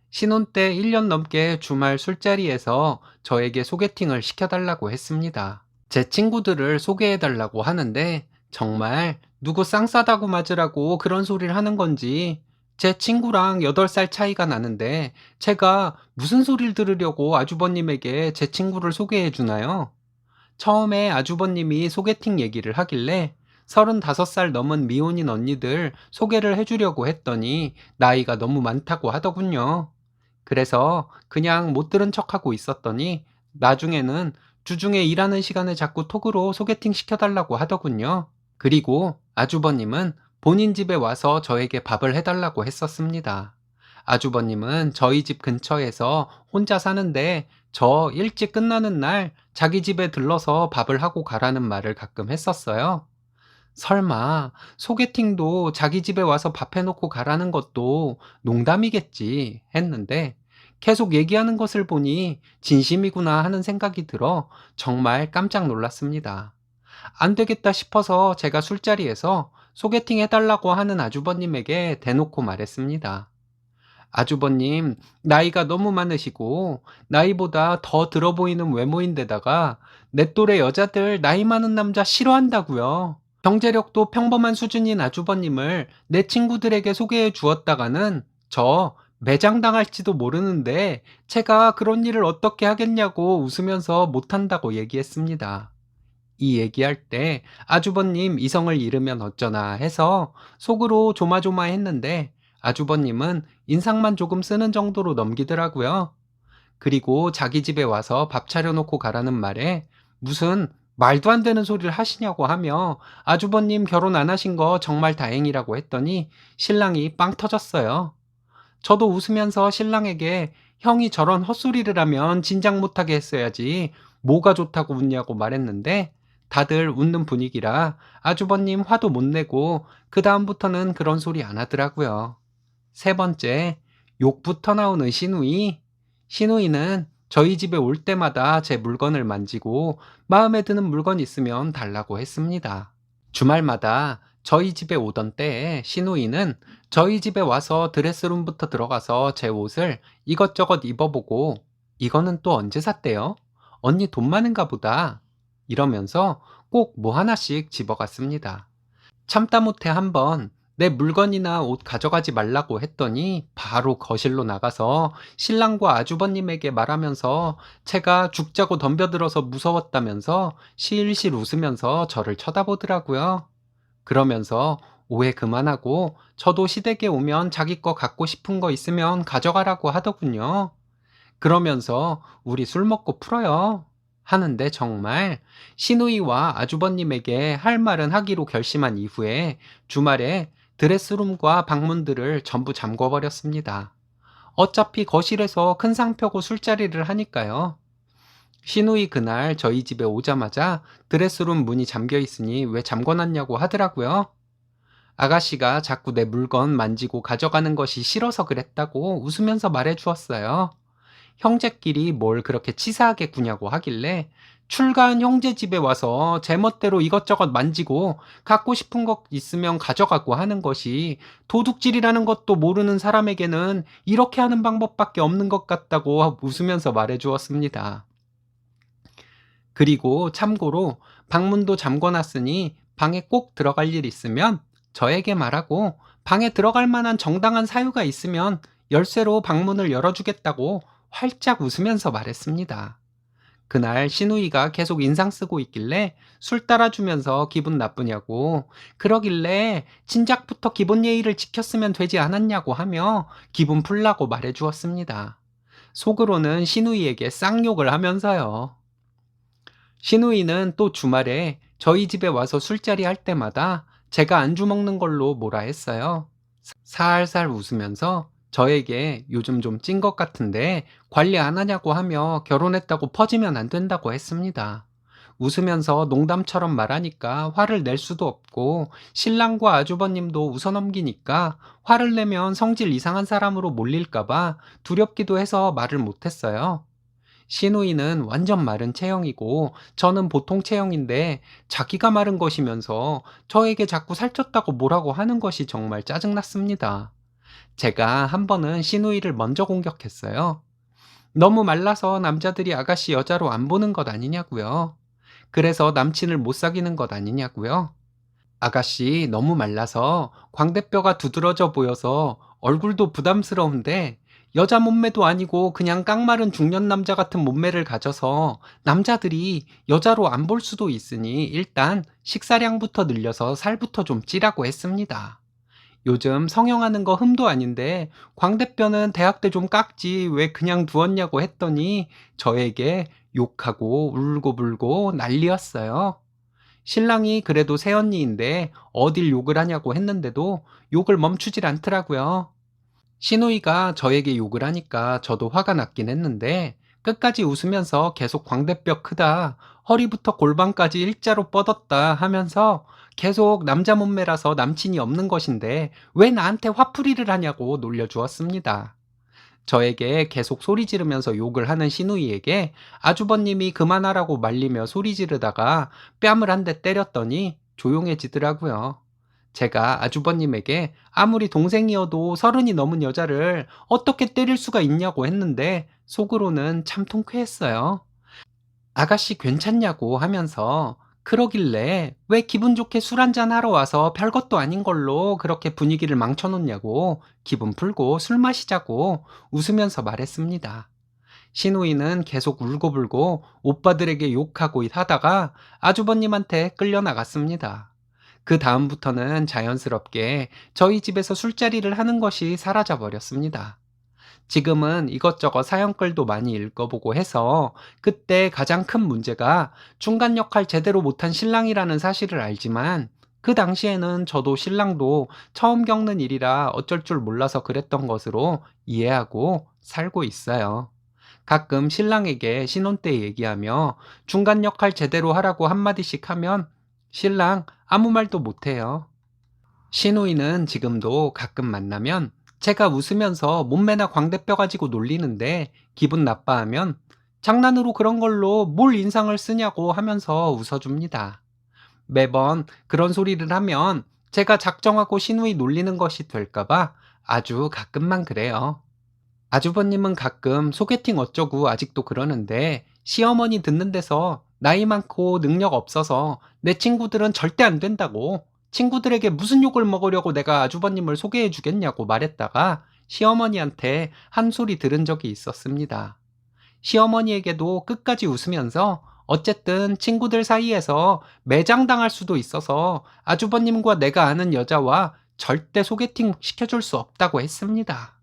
Speaker 1: 신혼 때 1년 넘게 주말 술자리에서 저에게 소개팅을 시켜달라고 했습니다. 제 친구들을 소개해달라고 하는데 정말 누구 쌍 싸다고 맞으라고 그런 소리를 하는 건지 제 친구랑 8살 차이가 나는데 제가 무슨 소리를 들으려고 아주버님에게 제 친구를 소개해 주나요? 처음에 아주버님이 소개팅 얘기를 하길래 35살 넘은 미혼인 언니들 소개를 해주려고 했더니 나이가 너무 많다고 하더군요. 그래서 그냥 못 들은 척하고 있었더니 나중에는 주중에 일하는 시간에 자꾸 톡으로 소개팅 시켜달라고 하더군요. 그리고 아주버님은 본인 집에 와서 저에게 밥을 해달라고 했었습니다. 아주버님은 저희 집 근처에서 혼자 사는데 저 일찍 끝나는 날 자기 집에 들러서 밥을 하고 가라는 말을 가끔 했었어요. 설마 소개팅도 자기 집에 와서 밥 해놓고 가라는 것도 농담이겠지 했는데 계속 얘기하는 것을 보니 진심이구나 하는 생각이 들어 정말 깜짝 놀랐습니다. 안 되겠다 싶어서 제가 술자리에서 소개팅 해달라고 하는 아주버님에게 대놓고 말했습니다. 아주버님, 나이가 너무 많으시고, 나이보다 더 들어 보이는 외모인데다가, 내 또래 여자들 나이 많은 남자 싫어한다고요. 경제력도 평범한 수준인 아주버님을 내 친구들에게 소개해 주었다가는 저 매장당할지도 모르는데, 제가 그런 일을 어떻게 하겠냐고 웃으면서 못한다고 얘기했습니다. 이 얘기할 때 아주버님 이성을 잃으면 어쩌나 해서 속으로 조마조마했는데 아주버님은 인상만 조금 쓰는 정도로 넘기더라고요. 그리고 자기 집에 와서 밥 차려놓고 가라는 말에 무슨 말도 안 되는 소리를 하시냐고 하며 아주버님 결혼 안 하신 거 정말 다행이라고 했더니 신랑이 빵 터졌어요. 저도 웃으면서 신랑에게 형이 저런 헛소리를 하면 진작 못하게 했어야지 뭐가 좋다고 웃냐고 말했는데 다들 웃는 분위기라 아주버님 화도 못 내고 그 다음부터는 그런 소리 안 하더라고요. 세 번째, 욕부터 나오는 시누이. 시누이는 저희 집에 올 때마다 제 물건을 만지고 마음에 드는 물건 있으면 달라고 했습니다. 주말마다 저희 집에 오던 때에 시누이는 저희 집에 와서 드레스룸부터 들어가서 제 옷을 이것저것 입어보고 이거는 또 언제 샀대요? 언니 돈 많은가 보다. 이러면서 꼭 뭐 하나씩 집어갔습니다. 참다 못해 한번 내 물건이나 옷 가져가지 말라고 했더니 바로 거실로 나가서 신랑과 아주버님에게 말하면서 제가 죽자고 덤벼들어서 무서웠다면서 실실 웃으면서 저를 쳐다보더라고요. 그러면서 오해 그만하고 저도 시댁에 오면 자기 거 갖고 싶은 거 있으면 가져가라고 하더군요. 그러면서 우리 술 먹고 풀어요. 하는데 정말 시누이와 아주버님에게 할 말은 하기로 결심한 이후에 주말에 드레스룸과 방문들을 전부 잠궈버렸습니다. 어차피 거실에서 큰 상 펴고 술자리를 하니까요. 시누이 그날 저희 집에 오자마자 드레스룸 문이 잠겨 있으니 왜 잠궈놨냐고 하더라고요. 아가씨가 자꾸 내 물건 만지고 가져가는 것이 싫어서 그랬다고 웃으면서 말해 주었어요. 형제끼리 뭘 그렇게 치사하게 구냐고 하길래 출가한 형제 집에 와서 제멋대로 이것저것 만지고 갖고 싶은 것 있으면 가져가고 하는 것이 도둑질이라는 것도 모르는 사람에게는 이렇게 하는 방법밖에 없는 것 같다고 웃으면서 말해 주었습니다. 그리고 참고로 방문도 잠궈놨으니 방에 꼭 들어갈 일 있으면 저에게 말하고 방에 들어갈 만한 정당한 사유가 있으면 열쇠로 방문을 열어주겠다고 활짝 웃으면서 말했습니다. 그날 시누이가 계속 인상 쓰고 있길래 술 따라주면서 기분 나쁘냐고 그러길래 진작부터 기본 예의를 지켰으면 되지 않았냐고 하며 기분 풀라고 말해 주었습니다. 속으로는 시누이에게 쌍욕을 하면서요. 시누이는 또 주말에 저희 집에 와서 술자리 할 때마다 제가 안주 먹는 걸로 뭐라 했어요. 살살 웃으면서 저에게 요즘 좀 찐 것 같은데 관리 안 하냐고 하며 결혼했다고 퍼지면 안 된다고 했습니다. 웃으면서 농담처럼 말하니까 화를 낼 수도 없고 신랑과 아주버님도 웃어넘기니까 화를 내면 성질 이상한 사람으로 몰릴까봐 두렵기도 해서 말을 못했어요. 시누이는 완전 마른 체형이고 저는 보통 체형인데 자기가 마른 것이면서 저에게 자꾸 살쪘다고 뭐라고 하는 것이 정말 짜증났습니다. 제가 한 번은 시누이를 먼저 공격했어요. 너무 말라서 남자들이 아가씨 여자로 안 보는 것 아니냐고요. 그래서 남친을 못 사귀는 것 아니냐고요. 아가씨 너무 말라서 광대뼈가 두드러져 보여서 얼굴도 부담스러운데 여자 몸매도 아니고 그냥 깡마른 중년 남자 같은 몸매를 가져서 남자들이 여자로 안 볼 수도 있으니 일단 식사량부터 늘려서 살부터 좀 찌라고 했습니다. 요즘 성형하는 거 흠도 아닌데 광대뼈는 대학 때 좀 깎지 왜 그냥 두었냐고 했더니 저에게 욕하고 울고불고 난리였어요. 신랑이 그래도 새언니인데 어딜 욕을 하냐고 했는데도 욕을 멈추질 않더라고요. 시누이가 저에게 욕을 하니까 저도 화가 났긴 했는데 끝까지 웃으면서 계속 광대뼈 크다, 허리부터 골반까지 일자로 뻗었다 하면서 계속 남자 몸매라서 남친이 없는 것인데 왜 나한테 화풀이를 하냐고 놀려주었습니다. 저에게 계속 소리 지르면서 욕을 하는 시누이에게 아주버님이 그만하라고 말리며 소리 지르다가 뺨을 한 대 때렸더니 조용해지더라고요. 제가 아주버님에게 아무리 동생이어도 30이 넘은 여자를 어떻게 때릴 수가 있냐고 했는데 속으로는 참 통쾌했어요. 아가씨 괜찮냐고 하면서 그러길래 왜 기분 좋게 술 한잔 하러 와서 별것도 아닌 걸로 그렇게 분위기를 망쳐놓냐고 기분 풀고 술 마시자고 웃으면서 말했습니다. 시누이는 계속 울고불고 오빠들에게 욕하고 하다가 아주버님한테 끌려나갔습니다. 그 다음부터는 자연스럽게 저희 집에서 술자리를 하는 것이 사라져 버렸습니다. 지금은 이것저것 사연글도 많이 읽어보고 해서 그때 가장 큰 문제가 중간 역할 제대로 못한 신랑이라는 사실을 알지만 그 당시에는 저도 신랑도 처음 겪는 일이라 어쩔 줄 몰라서 그랬던 것으로 이해하고 살고 있어요. 가끔 신랑에게 신혼 때 얘기하며 중간 역할 제대로 하라고 한마디씩 하면 신랑 아무 말도 못해요. 시누이는 지금도 가끔 만나면 제가 웃으면서 몸매나 광대뼈 가지고 놀리는데 기분 나빠하면 장난으로 그런 걸로 뭘 인상을 쓰냐고 하면서 웃어줍니다. 매번 그런 소리를 하면 제가 작정하고 시누이 놀리는 것이 될까봐 아주 가끔만 그래요. 아주버님은 가끔 소개팅 어쩌고 아직도 그러는데 시어머니 듣는 데서 나이 많고 능력 없어서 내 친구들은 절대 안 된다고 친구들에게 무슨 욕을 먹으려고 내가 아주버님을 소개해 주겠냐고 말했다가 시어머니한테 한 소리 들은 적이 있었습니다. 시어머니에게도 끝까지 웃으면서 어쨌든 친구들 사이에서 매장당할 수도 있어서 아주버님과 내가 아는 여자와 절대 소개팅 시켜줄 수 없다고 했습니다.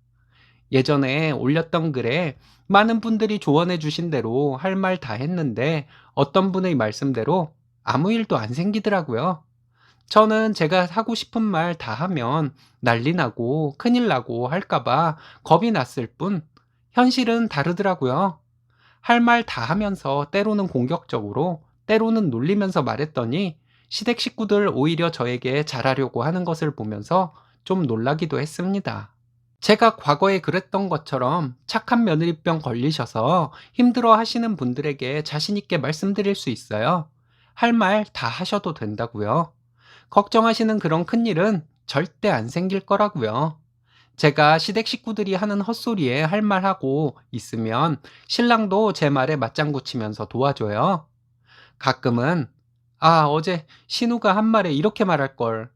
Speaker 1: 예전에 올렸던 글에 많은 분들이 조언해 주신 대로 할 말 다 했는데 어떤 분의 말씀대로 아무 일도 안 생기더라고요. 저는 제가 하고 싶은 말 다 하면 난리 나고 큰일 나고 할까봐 겁이 났을 뿐 현실은 다르더라고요. 할 말 다 하면서 때로는 공격적으로 때로는 놀리면서 말했더니 시댁 식구들 오히려 저에게 잘하려고 하는 것을 보면서 좀 놀라기도 했습니다. 제가 과거에 그랬던 것처럼 착한 며느리병 걸리셔서 힘들어 하시는 분들에게 자신있게 말씀드릴 수 있어요. 할 말 다 하셔도 된다고요. 걱정하시는 그런 큰일은 절대 안 생길 거라고요. 제가 시댁 식구들이 하는 헛소리에 할 말하고 있으면 신랑도 제 말에 맞장구 치면서 도와줘요. 가끔은 어제 신우가 한 말에 이렇게 말할 걸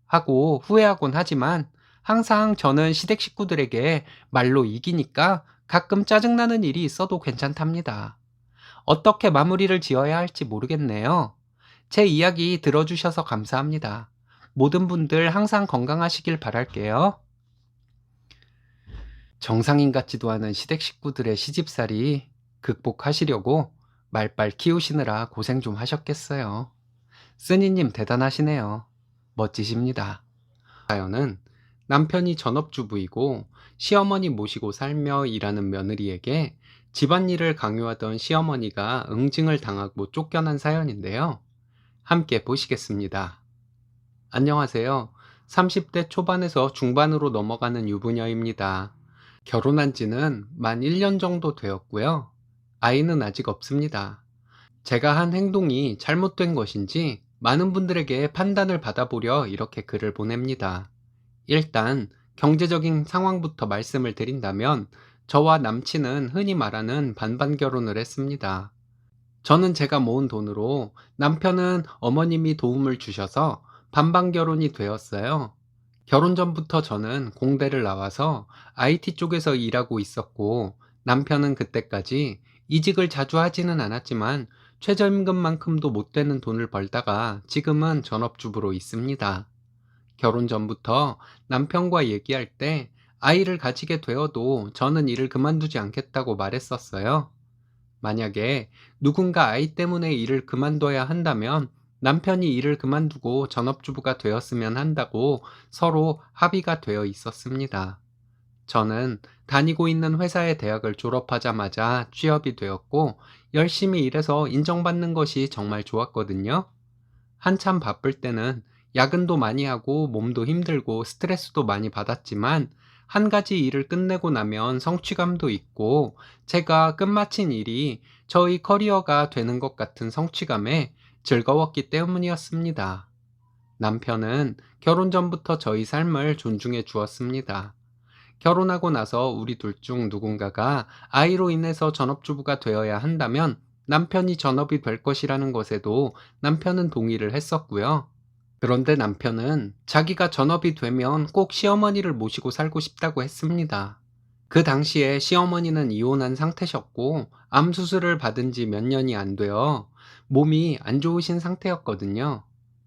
Speaker 1: 하고 후회하곤 하지만 항상 저는 시댁 식구들에게 말로 이기니까 가끔 짜증나는 일이 있어도 괜찮답니다. 어떻게 마무리를 지어야 할지 모르겠네요. 제 이야기 들어주셔서 감사합니다. 모든 분들 항상 건강하시길 바랄게요. 정상인 같지도 않은 시댁 식구들의 시집살이 극복하시려고 말빨 키우시느라 고생 좀 하셨겠어요. 쓰니님 대단하시네요. 멋지십니다. 사연은 남편이 전업주부이고 시어머니 모시고 살며 일하는 며느리에게 집안일을 강요하던 시어머니가 응징을 당하고 쫓겨난 사연인데요. 함께 보시겠습니다. 안녕하세요. 30대 초반에서 중반으로 넘어가는 유부녀입니다. 결혼한 지는 만 1년 정도 되었고요. 아이는 아직 없습니다. 제가 한 행동이 잘못된 것인지 많은 분들에게 판단을 받아보려 이렇게 글을 보냅니다. 일단 경제적인 상황부터 말씀을 드린다면 저와 남친은 흔히 말하는 반반 결혼을 했습니다. 저는 제가 모은 돈으로, 남편은 어머님이 도움을 주셔서 반반 결혼이 되었어요. 결혼 전부터 저는 공대를 나와서 IT 쪽에서 일하고 있었고 남편은 그때까지 이직을 자주 하지는 않았지만 최저임금만큼도 못 되는 돈을 벌다가 지금은 전업주부로 있습니다. 결혼 전부터 남편과 얘기할 때 아이를 가지게 되어도 저는 일을 그만두지 않겠다고 말했었어요. 만약에 누군가 아이 때문에 일을 그만둬야 한다면 남편이 일을 그만두고 전업주부가 되었으면 한다고 서로 합의가 되어 있었습니다. 저는 다니고 있는 회사의 대학을 졸업하자마자 취업이 되었고 열심히 일해서 인정받는 것이 정말 좋았거든요. 한참 바쁠 때는 야근도 많이 하고 몸도 힘들고 스트레스도 많이 받았지만 한 가지 일을 끝내고 나면 성취감도 있고 제가 끝마친 일이 저희 커리어가 되는 것 같은 성취감에 즐거웠기 때문이었습니다. 남편은 결혼 전부터 저희 삶을 존중해 주었습니다. 결혼하고 나서 우리 둘 중 누군가가 아이로 인해서 전업주부가 되어야 한다면 남편이 전업이 될 것이라는 것에도 남편은 동의를 했었고요. 그런데 남편은 자기가 전업이 되면 꼭 시어머니를 모시고 살고 싶다고 했습니다. 그 당시에 시어머니는 이혼한 상태셨고 암 수술을 받은 지 몇 년이 안 되어 몸이 안 좋으신 상태였거든요.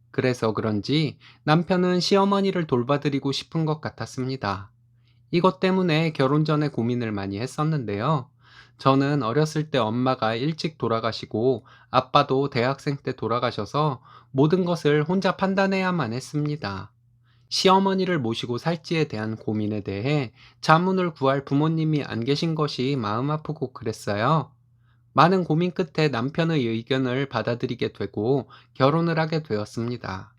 Speaker 1: 그래서 그런지 남편은 시어머니를 돌봐드리고 싶은 것 같았습니다. 이것 때문에 결혼 전에 고민을 많이 했었는데요. 저는 어렸을 때 엄마가 일찍 돌아가시고 아빠도 대학생 때 돌아가셔서 모든 것을 혼자 판단해야만 했습니다. 시어머니를 모시고 살지에 대한 고민에 대해 자문을 구할 부모님이 안 계신 것이 마음 아프고 그랬어요. 많은 고민 끝에 남편의 의견을 받아들이게 되고 결혼을 하게 되었습니다.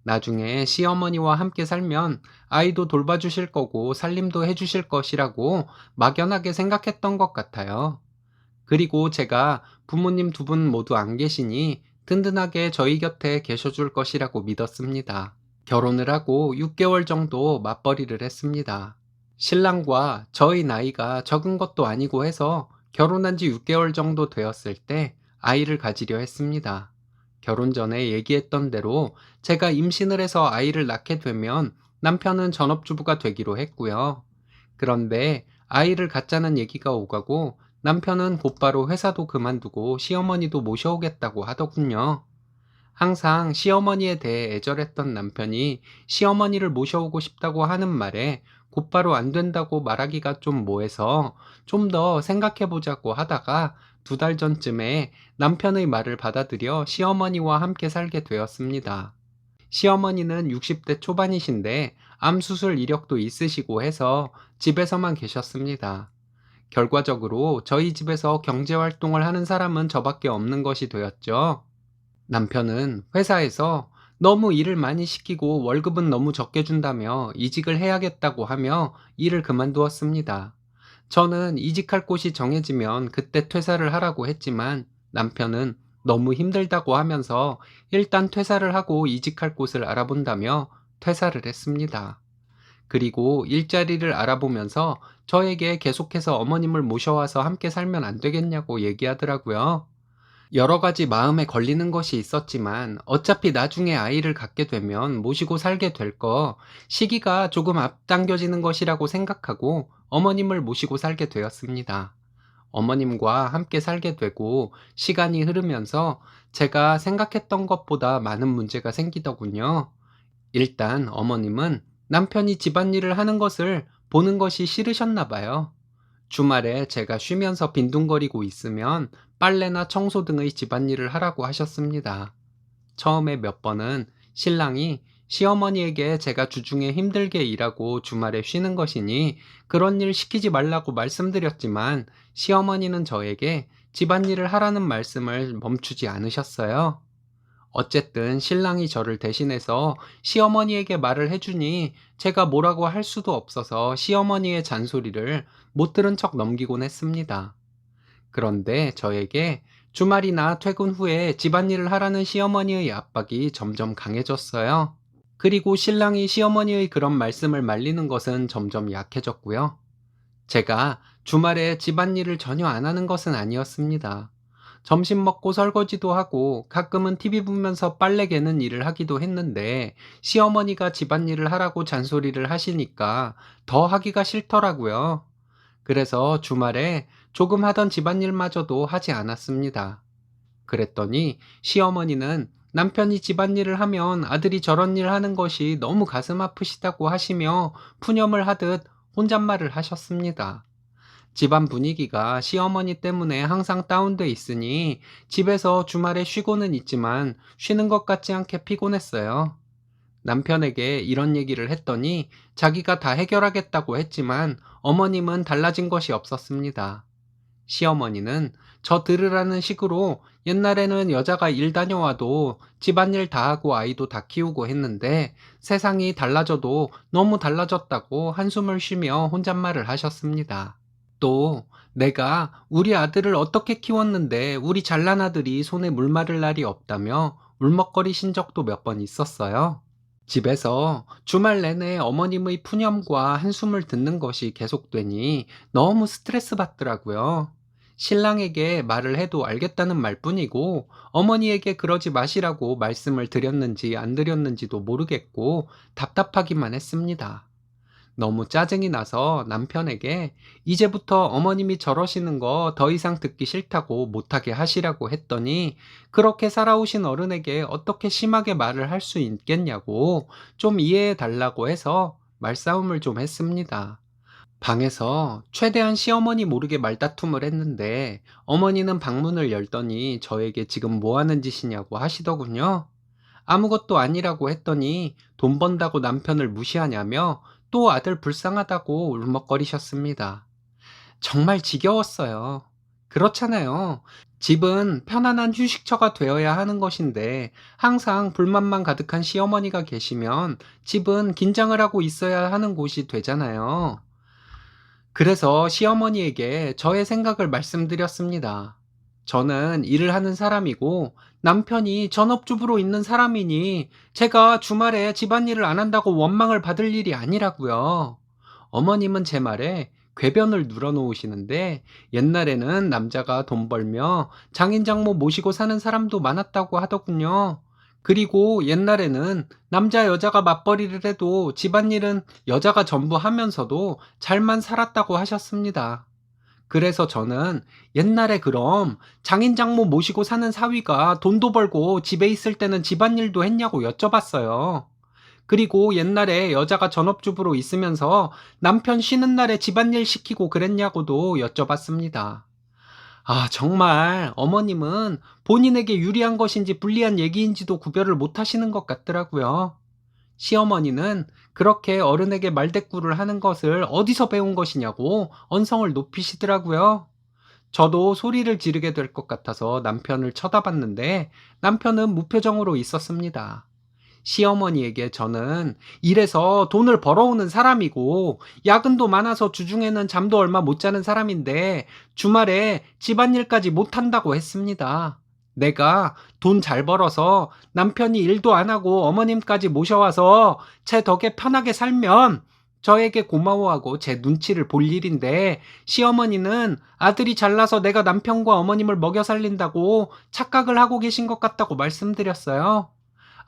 Speaker 1: 나중에 시어머니와 함께 살면 아이도 돌봐주실 거고 살림도 해주실 것이라고 막연하게 생각했던 것 같아요. 그리고 제가 부모님 두 분 모두 안 계시니 든든하게 저희 곁에 계셔줄 것이라고 믿었습니다. 결혼을 하고 6개월 정도 맞벌이를 했습니다. 신랑과 저희 나이가 적은 것도 아니고 해서 결혼한 지 6개월 정도 되었을 때 아이를 가지려 했습니다. 결혼 전에 얘기했던 대로 제가 임신을 해서 아이를 낳게 되면 남편은 전업주부가 되기로 했고요. 그런데 아이를 갖자는 얘기가 오가고 남편은 곧바로 회사도 그만두고 시어머니도 모셔오겠다고 하더군요. 항상 시어머니에 대해 애절했던 남편이 시어머니를 모셔오고 싶다고 하는 말에 곧바로 안 된다고 말하기가 좀 뭐해서 좀 더 생각해 보자고 하다가 2달 전쯤에 남편의 말을 받아들여 시어머니와 함께 살게 되었습니다. 시어머니는 60대 초반이신데 암 수술 이력도 있으시고 해서 집에서만 계셨습니다. 결과적으로 저희 집에서 경제 활동을 하는 사람은 저밖에 없는 것이 되었죠. 남편은 회사에서 너무 일을 많이 시키고 월급은 너무 적게 준다며 이직을 해야겠다고 하며 일을 그만두었습니다. 저는 이직할 곳이 정해지면 그때 퇴사를 하라고 했지만 남편은 너무 힘들다고 하면서 일단 퇴사를 하고 이직할 곳을 알아본다며 퇴사를 했습니다. 그리고 일자리를 알아보면서 저에게 계속해서 어머님을 모셔와서 함께 살면 안 되겠냐고 얘기하더라고요. 여러 가지 마음에 걸리는 것이 있었지만 어차피 나중에 아이를 갖게 되면 모시고 살게 될 거, 시기가 조금 앞당겨지는 것이라고 생각하고 어머님을 모시고 살게 되었습니다. 어머님과 함께 살게 되고 시간이 흐르면서 제가 생각했던 것보다 많은 문제가 생기더군요. 일단 어머님은 남편이 집안일을 하는 것을 보는 것이 싫으셨나 봐요. 주말에 제가 쉬면서 빈둥거리고 있으면 빨래나 청소 등의 집안일을 하라고 하셨습니다. 처음에 몇 번은 신랑이 시어머니에게 제가 주중에 힘들게 일하고 주말에 쉬는 것이니 그런 일 시키지 말라고 말씀드렸지만 시어머니는 저에게 집안일을 하라는 말씀을 멈추지 않으셨어요. 어쨌든 신랑이 저를 대신해서 시어머니에게 말을 해주니 제가 뭐라고 할 수도 없어서 시어머니의 잔소리를 못 들은 척 넘기곤 했습니다. 그런데 저에게 주말이나 퇴근 후에 집안일을 하라는 시어머니의 압박이 점점 강해졌어요. 그리고 신랑이 시어머니의 그런 말씀을 말리는 것은 점점 약해졌고요. 제가 주말에 집안일을 전혀 안 하는 것은 아니었습니다. 점심 먹고 설거지도 하고 가끔은 TV 보면서 빨래 개는 일을 하기도 했는데 시어머니가 집안일을 하라고 잔소리를 하시니까 더 하기가 싫더라고요. 그래서 주말에 조금 하던 집안일마저도 하지 않았습니다. 그랬더니 시어머니는 남편이 집안일을 하면 아들이 저런 일 하는 것이 너무 가슴 아프시다고 하시며 푸념을 하듯 혼잣말을 하셨습니다. 집안 분위기가 시어머니 때문에 항상 다운돼 있으니 집에서 주말에 쉬고는 있지만 쉬는 것 같지 않게 피곤했어요. 남편에게 이런 얘기를 했더니 자기가 다 해결하겠다고 했지만 어머님은 달라진 것이 없었습니다. 시어머니는 저 들으라는 식으로 옛날에는 여자가 일 다녀와도 집안일 다 하고 아이도 다 키우고 했는데 세상이 달라져도 너무 달라졌다고 한숨을 쉬며 혼잣말을 하셨습니다. 또 내가 우리 아들을 어떻게 키웠는데 우리 잘난 아들이 손에 물 마를 날이 없다며 울먹거리신 적도 몇 번 있었어요. 집에서 주말 내내 어머님의 푸념과 한숨을 듣는 것이 계속되니 너무 스트레스 받더라고요. 신랑에게 말을 해도 알겠다는 말뿐이고 어머니에게 그러지 마시라고 말씀을 드렸는지 안 드렸는지도 모르겠고 답답하기만 했습니다. 너무 짜증이 나서 남편에게 이제부터 어머님이 저러시는 거 더 이상 듣기 싫다고 못하게 하시라고 했더니 그렇게 살아오신 어른에게 어떻게 심하게 말을 할 수 있겠냐고 좀 이해해 달라고 해서 말싸움을 좀 했습니다. 방에서 최대한 시어머니 모르게 말다툼을 했는데 어머니는 방문을 열더니 저에게 지금 뭐 하는 짓이냐고 하시더군요. 아무것도 아니라고 했더니 돈 번다고 남편을 무시하냐며 또 아들 불쌍하다고 울먹거리셨습니다. 정말 지겨웠어요. 그렇잖아요. 집은 편안한 휴식처가 되어야 하는 것인데 항상 불만만 가득한 시어머니가 계시면 집은 긴장을 하고 있어야 하는 곳이 되잖아요. 그래서 시어머니에게 저의 생각을 말씀드렸습니다. 저는 일을 하는 사람이고 남편이 전업주부로 있는 사람이니 제가 주말에 집안일을 안 한다고 원망을 받을 일이 아니라고요. 어머님은 제 말에 궤변을 늘어놓으시는데 옛날에는 남자가 돈 벌며 장인 장모 모시고 사는 사람도 많았다고 하더군요. 그리고 옛날에는 남자 여자가 맞벌이를 해도 집안일은 여자가 전부 하면서도 잘만 살았다고 하셨습니다. 그래서 저는 옛날에 그럼 장인 장모 모시고 사는 사위가 돈도 벌고 집에 있을 때는 집안일도 했냐고 여쭤봤어요. 그리고 옛날에 여자가 전업주부로 있으면서 남편 쉬는 날에 집안일 시키고 그랬냐고도 여쭤봤습니다. 아, 정말 어머님은 본인에게 유리한 것인지 불리한 얘기인지도 구별을 못 하시는 것 같더라고요. 시어머니는 그렇게 어른에게 말대꾸를 하는 것을 어디서 배운 것이냐고 언성을 높이시더라고요. 저도 소리를 지르게 될 것 같아서 남편을 쳐다봤는데 남편은 무표정으로 있었습니다. 시어머니에게 저는 일해서 돈을 벌어오는 사람이고 야근도 많아서 주중에는 잠도 얼마 못 자는 사람인데 주말에 집안일까지 못한다고 했습니다. 내가 돈 잘 벌어서 남편이 일도 안 하고 어머님까지 모셔와서 제 덕에 편하게 살면 저에게 고마워하고 제 눈치를 볼 일인데 시어머니는 아들이 잘나서 내가 남편과 어머님을 먹여 살린다고 착각을 하고 계신 것 같다고 말씀드렸어요.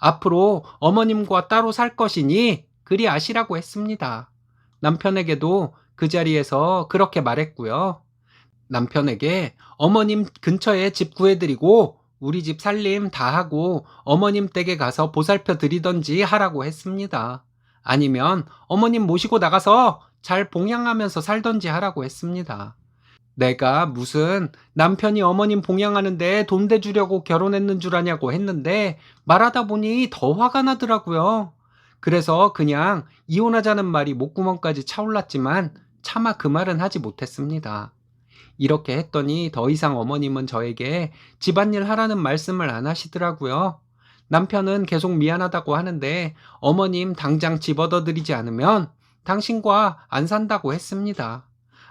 Speaker 1: 앞으로 어머님과 따로 살 것이니 그리 아시라고 했습니다. 남편에게도 그 자리에서 그렇게 말했고요. 남편에게 어머님 근처에 집 구해드리고 우리 집 살림 다 하고 어머님 댁에 가서 보살펴 드리던지 하라고 했습니다. 아니면 어머님 모시고 나가서 잘 봉양하면서 살던지 하라고 했습니다. 내가 무슨 남편이 어머님 봉양하는데 돈 대주려고 결혼했는 줄 아냐고 했는데 말하다 보니 더 화가 나더라고요. 그래서 그냥 이혼하자는 말이 목구멍까지 차올랐지만 차마 그 말은 하지 못했습니다. 이렇게 했더니 더 이상 어머님은 저에게 집안일 하라는 말씀을 안 하시더라고요. 남편은 계속 미안하다고 하는데 어머님 당장 집 얻어드리지 않으면 당신과 안 산다고 했습니다.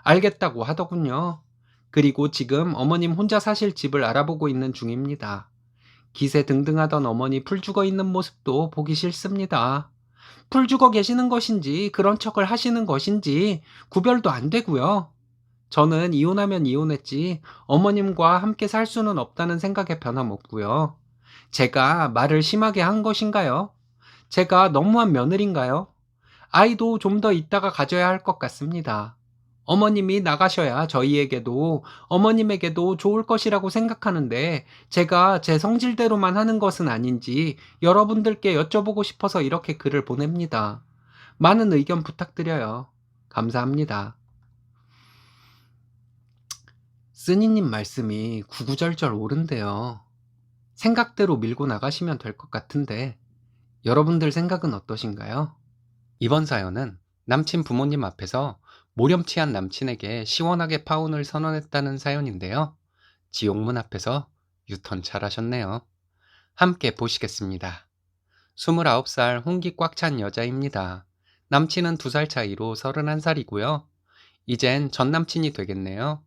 Speaker 1: 알겠다고 하더군요. 그리고 지금 어머님 혼자 사실 집을 알아보고 있는 중입니다. 기세 등등하던 어머니 풀 죽어 있는 모습도 보기 싫습니다. 풀 죽어 계시는 것인지 그런 척을 하시는 것인지 구별도 안 되고요. 저는 이혼하면 이혼했지 어머님과 함께 살 수는 없다는 생각에 변함없고요. 제가 말을 심하게 한 것인가요? 제가 너무한 며느리인가요? 아이도 좀 더 있다가 가져야 할 것 같습니다. 어머님이 나가셔야 저희에게도 어머님에게도 좋을 것이라고 생각하는데 제가 제 성질대로만 하는 것은 아닌지 여러분들께 여쭤보고 싶어서 이렇게 글을 보냅니다. 많은 의견 부탁드려요. 감사합니다. 쓰니님 말씀이 구구절절 옳은데요. 생각대로 밀고 나가시면 될 것 같은데 여러분들 생각은 어떠신가요? 이번 사연은 남친 부모님 앞에서 모렴치한 남친에게 시원하게 파혼을 선언했다는 사연인데요. 지옥문 앞에서 유턴 잘하셨네요. 함께 보시겠습니다. 29살 홍기 꽉 찬 여자입니다. 남친은 2살 차이로 31살이고요. 이젠 전 남친이 되겠네요.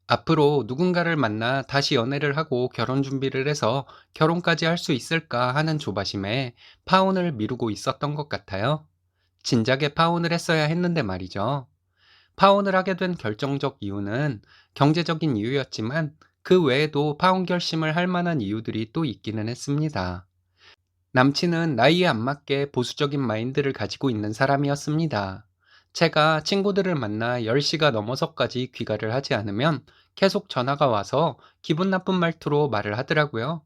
Speaker 1: 앞으로 누군가를 만나 다시 연애를 하고 결혼 준비를 해서 결혼까지 할 수 있을까 하는 조바심에 파혼을 미루고 있었던 것 같아요. 진작에 파혼을 했어야 했는데 말이죠. 파혼을 하게 된 결정적 이유는 경제적인 이유였지만 그 외에도 파혼 결심을 할 만한 이유들이 또 있기는 했습니다. 남친은 나이에 안 맞게 보수적인 마인드를 가지고 있는 사람이었습니다. 제가 친구들을 만나 10시가 넘어서까지 귀가를 하지 않으면 계속 전화가 와서 기분 나쁜 말투로 말을 하더라고요.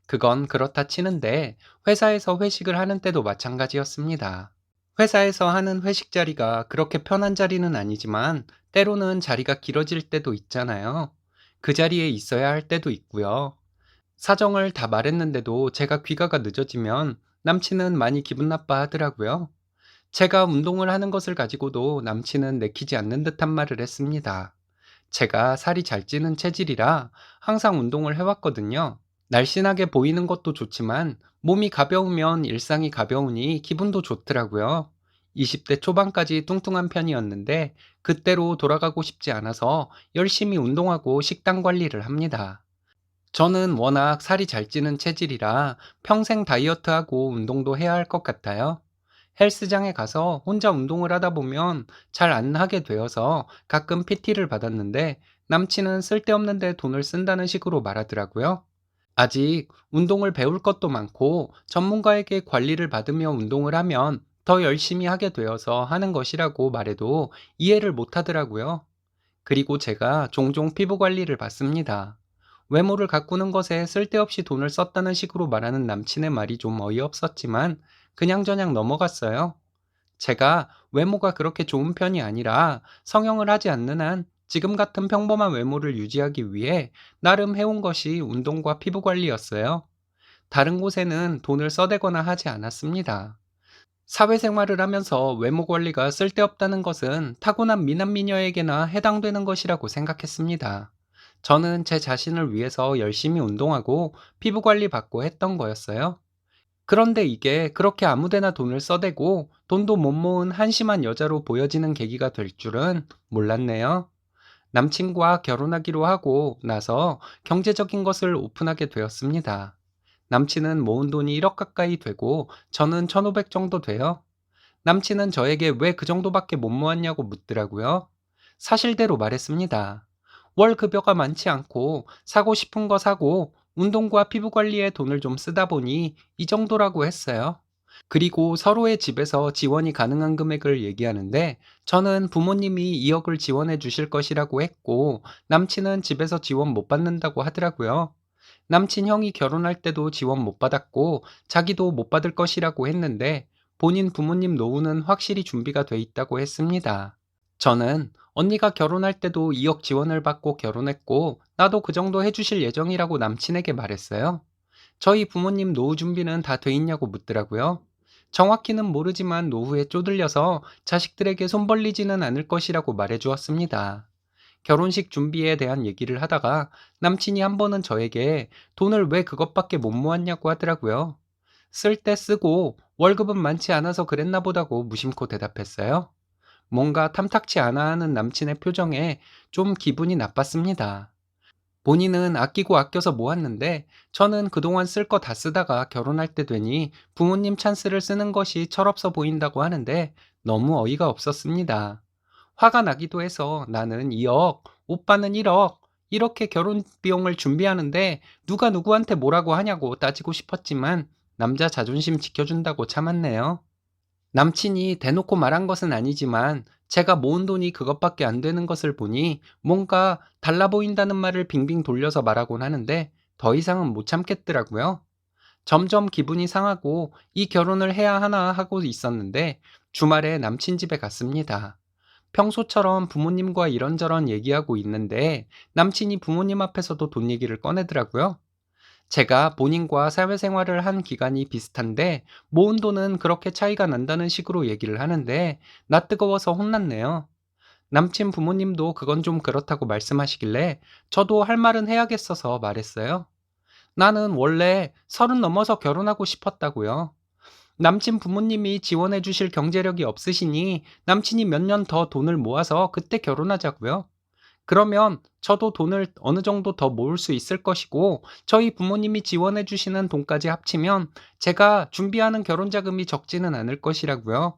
Speaker 1: 그건 그렇다 치는데 회사에서 회식을 하는 때도 마찬가지였습니다. 회사에서 하는 회식 자리가 그렇게 편한 자리는 아니지만 때로는 자리가 길어질 때도 있잖아요. 그 자리에 있어야 할 때도 있고요. 사정을 다 말했는데도 제가 귀가가 늦어지면 남친은 많이 기분 나빠하더라고요. 제가 운동을 하는 것을 가지고도 남친은 내키지 않는 듯한 말을 했습니다. 제가 살이 잘 찌는 체질이라 항상 운동을 해왔거든요. 날씬하게 보이는 것도 좋지만 몸이 가벼우면 일상이 가벼우니 기분도 좋더라고요. 20대 초반까지 뚱뚱한 편이었는데 그때로 돌아가고 싶지 않아서 열심히 운동하고 식단 관리를 합니다. 저는 워낙 살이 잘 찌는 체질이라 평생 다이어트하고 운동도 해야 할 것 같아요. 헬스장에 가서 혼자 운동을 하다 보면 잘 안 하게 되어서 가끔 PT를 받았는데 남친은 쓸데없는데 돈을 쓴다는 식으로 말하더라고요. 아직 운동을 배울 것도 많고 전문가에게 관리를 받으며 운동을 하면 더 열심히 하게 되어서 하는 것이라고 말해도 이해를 못 하더라고요. 그리고 제가 종종 피부 관리를 받습니다. 외모를 가꾸는 것에 쓸데없이 돈을 썼다는 식으로 말하는 남친의 말이 좀 어이없었지만 그냥저냥 넘어갔어요. 제가 외모가 그렇게 좋은 편이 아니라 성형을 하지 않는 한 지금 같은 평범한 외모를 유지하기 위해 나름 해온 것이 운동과 피부 관리였어요. 다른 곳에는 돈을 써대거나 하지 않았습니다. 사회생활을 하면서 외모 관리가 쓸데없다는 것은 타고난 미남 미녀에게나 해당되는 것이라고 생각했습니다. 저는 제 자신을 위해서 열심히 운동하고 피부 관리 받고 했던 거였어요. 그런데 이게 그렇게 아무데나 돈을 써대고 돈도 못 모은 한심한 여자로 보여지는 계기가 될 줄은 몰랐네요. 남친과 결혼하기로 하고 나서 경제적인 것을 오픈하게 되었습니다. 남친은 모은 돈이 1억 가까이 되고 저는 1,500 정도 돼요. 남친은 저에게 왜 그 정도밖에 못 모았냐고 묻더라고요. 사실대로 말했습니다. 월 급여가 많지 않고 사고 싶은 거 사고 운동과 피부 관리에 돈을 좀 쓰다 보니 이 정도라고 했어요. 그리고 서로의 집에서 지원이 가능한 금액을 얘기하는데 저는 부모님이 2억을 지원해 주실 것이라고 했고 남친은 집에서 지원 못 받는다고 하더라고요. 남친 형이 결혼할 때도 지원 못 받았고 자기도 못 받을 것이라고 했는데 본인 부모님 노후는 확실히 준비가 돼 있다고 했습니다. 저는 언니가 결혼할 때도 2억 지원을 받고 결혼했고 나도 그 정도 해주실 예정이라고 남친에게 말했어요. 저희 부모님 노후 준비는 다 돼 있냐고 묻더라고요. 정확히는 모르지만 노후에 쪼들려서 자식들에게 손 벌리지는 않을 것이라고 말해 주었습니다. 결혼식 준비에 대한 얘기를 하다가 남친이 한 번은 저에게 돈을 왜 그것밖에 못 모았냐고 하더라고요. 쓸 때 쓰고 월급은 많지 않아서 그랬나 보다고 무심코 대답했어요. 뭔가 탐탁치 않아 하는 남친의 표정에 좀 기분이 나빴습니다. 본인은 아끼고 아껴서 모았는데 저는 그동안 쓸 거 다 쓰다가 결혼할 때 되니 부모님 찬스를 쓰는 것이 철없어 보인다고 하는데 너무 어이가 없었습니다. 화가 나기도 해서 나는 2억, 오빠는 1억, 이렇게 결혼 비용을 준비하는데 누가 누구한테 뭐라고 하냐고 따지고 싶었지만 남자 자존심 지켜준다고 참았네요. 남친이 대놓고 말한 것은 아니지만 제가 모은 돈이 그것밖에 안 되는 것을 보니 뭔가 달라 보인다는 말을 빙빙 돌려서 말하곤 하는데 더 이상은 못 참겠더라고요. 점점 기분이 상하고 이 결혼을 해야 하나 하고 있었는데 주말에 남친 집에 갔습니다. 평소처럼 부모님과 이런저런 얘기하고 있는데 남친이 부모님 앞에서도 돈 얘기를 꺼내더라고요. 제가 본인과 사회생활을 한 기간이 비슷한데 모은 돈은 그렇게 차이가 난다는 식으로 얘기를 하는데 나 뜨거워서 혼났네요. 남친 부모님도 그건 좀 그렇다고 말씀하시길래 저도 할 말은 해야겠어서 말했어요. 나는 원래 30 넘어서 결혼하고 싶었다고요. 남친 부모님이 지원해 주실 경제력이 없으시니 남친이 몇 년 더 돈을 모아서 그때 결혼하자고요. 그러면 저도 돈을 어느 정도 더 모을 수 있을 것이고 저희 부모님이 지원해 주시는 돈까지 합치면 제가 준비하는 결혼 자금이 적지는 않을 것이라고요.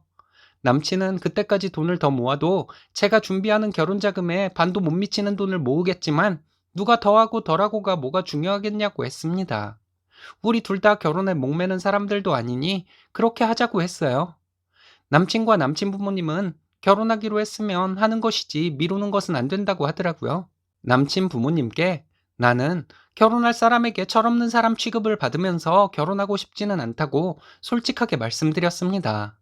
Speaker 1: 남친은 그때까지 돈을 더 모아도 제가 준비하는 결혼 자금에 반도 못 미치는 돈을 모으겠지만 누가 더하고 덜하고가 뭐가 중요하겠냐고 했습니다. 우리 둘 다 결혼에 목매는 사람들도 아니니 그렇게 하자고 했어요. 남친과 남친 부모님은 결혼하기로 했으면 하는 것이지 미루는 것은 안 된다고 하더라고요. 남친 부모님께 나는 결혼할 사람에게 철없는 사람 취급을 받으면서 결혼하고 싶지는 않다고 솔직하게 말씀드렸습니다.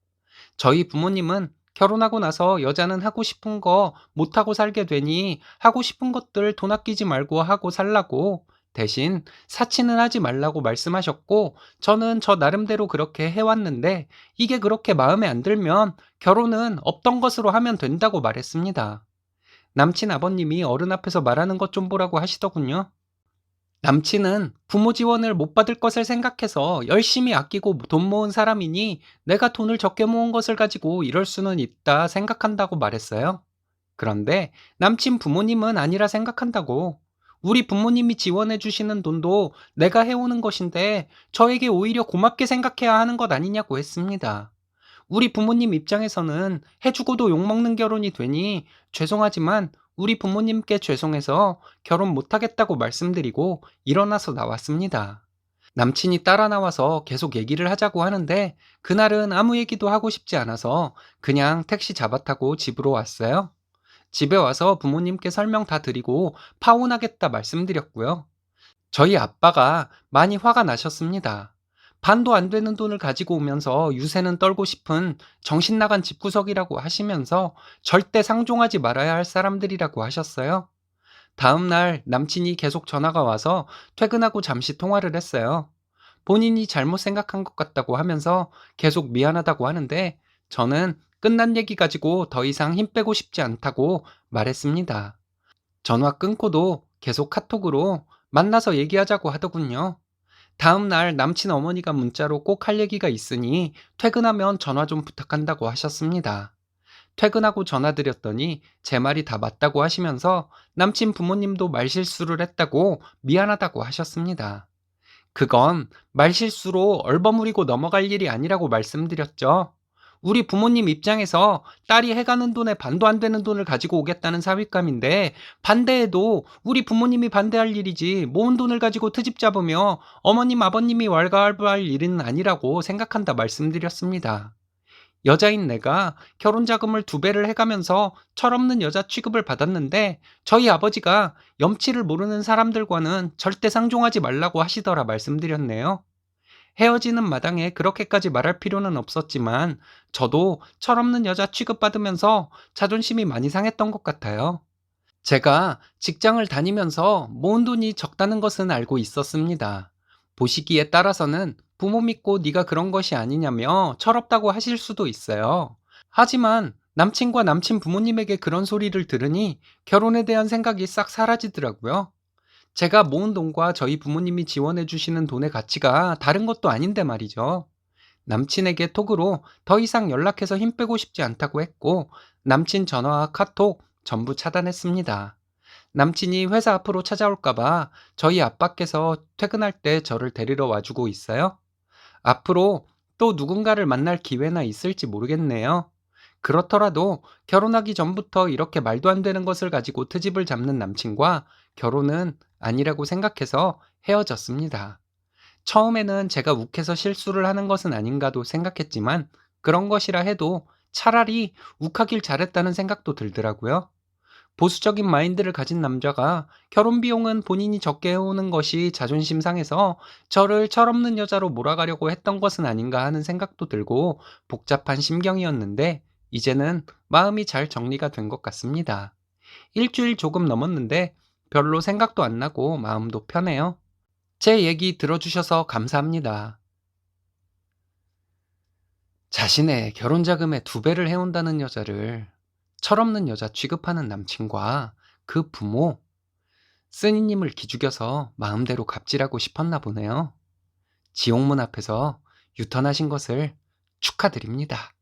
Speaker 1: 저희 부모님은 결혼하고 나서 여자는 하고 싶은 거 못하고 살게 되니 하고 싶은 것들 돈 아끼지 말고 하고 살라고 대신 사치는 하지 말라고 말씀하셨고 저는 저 나름대로 그렇게 해왔는데 이게 그렇게 마음에 안 들면 결혼은 없던 것으로 하면 된다고 말했습니다. 남친 아버님이 어른 앞에서 말하는 것 좀 보라고 하시더군요. 남친은 부모 지원을 못 받을 것을 생각해서 열심히 아끼고 돈 모은 사람이니 내가 돈을 적게 모은 것을 가지고 이럴 수는 있다 생각한다고 말했어요. 그런데 남친 부모님은 아니라 생각한다고. 우리 부모님이 지원해 주시는 돈도 내가 해오는 것인데 저에게 오히려 고맙게 생각해야 하는 것 아니냐고 했습니다. 우리 부모님 입장에서는 해주고도 욕먹는 결혼이 되니 죄송하지만 우리 부모님께 죄송해서 결혼 못하겠다고 말씀드리고 일어나서 나왔습니다. 남친이 따라 나와서 계속 얘기를 하자고 하는데 그날은 아무 얘기도 하고 싶지 않아서 그냥 택시 잡아 타고 집으로 왔어요. 집에 와서 부모님께 설명 다 드리고 파혼하겠다 말씀드렸고요. 저희 아빠가 많이 화가 나셨습니다. 반도 안 되는 돈을 가지고 오면서 유세는 떨고 싶은 정신 나간 집구석이라고 하시면서 절대 상종하지 말아야 할 사람들이라고 하셨어요. 다음 날 남친이 계속 전화가 와서 퇴근하고 잠시 통화를 했어요. 본인이 잘못 생각한 것 같다고 하면서 계속 미안하다고 하는데 저는 끝난 얘기 가지고 더 이상 힘 빼고 싶지 않다고 말했습니다. 전화 끊고도 계속 카톡으로 만나서 얘기하자고 하더군요. 다음 날 남친 어머니가 문자로 꼭 할 얘기가 있으니 퇴근하면 전화 좀 부탁한다고 하셨습니다. 퇴근하고 전화드렸더니 제 말이 다 맞다고 하시면서 남친 부모님도 말실수를 했다고 미안하다고 하셨습니다. 그건 말실수로 얼버무리고 넘어갈 일이 아니라고 말씀드렸죠. 우리 부모님 입장에서 딸이 해가는 돈에 반도 안 되는 돈을 가지고 오겠다는 사윗감인데 반대해도 우리 부모님이 반대할 일이지 모은 돈을 가지고 트집 잡으며 어머님 아버님이 왈가왈부할 일은 아니라고 생각한다 말씀드렸습니다. 여자인 내가 결혼 자금을 2배를 해가면서 철없는 여자 취급을 받았는데 저희 아버지가 염치를 모르는 사람들과는 절대 상종하지 말라고 하시더라 말씀드렸네요. 헤어지는 마당에 그렇게까지 말할 필요는 없었지만 저도 철없는 여자 취급받으면서 자존심이 많이 상했던 것 같아요. 제가 직장을 다니면서 모은 돈이 적다는 것은 알고 있었습니다. 보시기에 따라서는 부모 믿고 네가 그런 것이 아니냐며 철없다고 하실 수도 있어요. 하지만 남친과 남친 부모님에게 그런 소리를 들으니 결혼에 대한 생각이 싹 사라지더라고요. 제가 모은 돈과 저희 부모님이 지원해 주시는 돈의 가치가 다른 것도 아닌데 말이죠. 남친에게 톡으로 더 이상 연락해서 힘 빼고 싶지 않다고 했고 남친 전화와 카톡 전부 차단했습니다. 남친이 회사 앞으로 찾아올까봐 저희 아빠께서 퇴근할 때 저를 데리러 와주고 있어요. 앞으로 또 누군가를 만날 기회나 있을지 모르겠네요. 그렇더라도 결혼하기 전부터 이렇게 말도 안 되는 것을 가지고 트집을 잡는 남친과 결혼은 아니라고 생각해서 헤어졌습니다. 처음에는 제가 욱해서 실수를 하는 것은 아닌가도 생각했지만 그런 것이라 해도 차라리 욱하길 잘했다는 생각도 들더라고요. 보수적인 마인드를 가진 남자가 결혼 비용은 본인이 적게 해오는 것이 자존심 상해서 저를 철없는 여자로 몰아가려고 했던 것은 아닌가 하는 생각도 들고 복잡한 심경이었는데 이제는 마음이 잘 정리가 된 것 같습니다. 일주일 조금 넘었는데 별로 생각도 안 나고 마음도 편해요. 제 얘기 들어주셔서 감사합니다. 자신의 결혼 자금의 2배를 해온다는 여자를 철없는 여자 취급하는 남친과 그 부모, 쓰니님을 기죽여서 마음대로 갑질하고 싶었나 보네요. 지옥문 앞에서 유턴하신 것을 축하드립니다.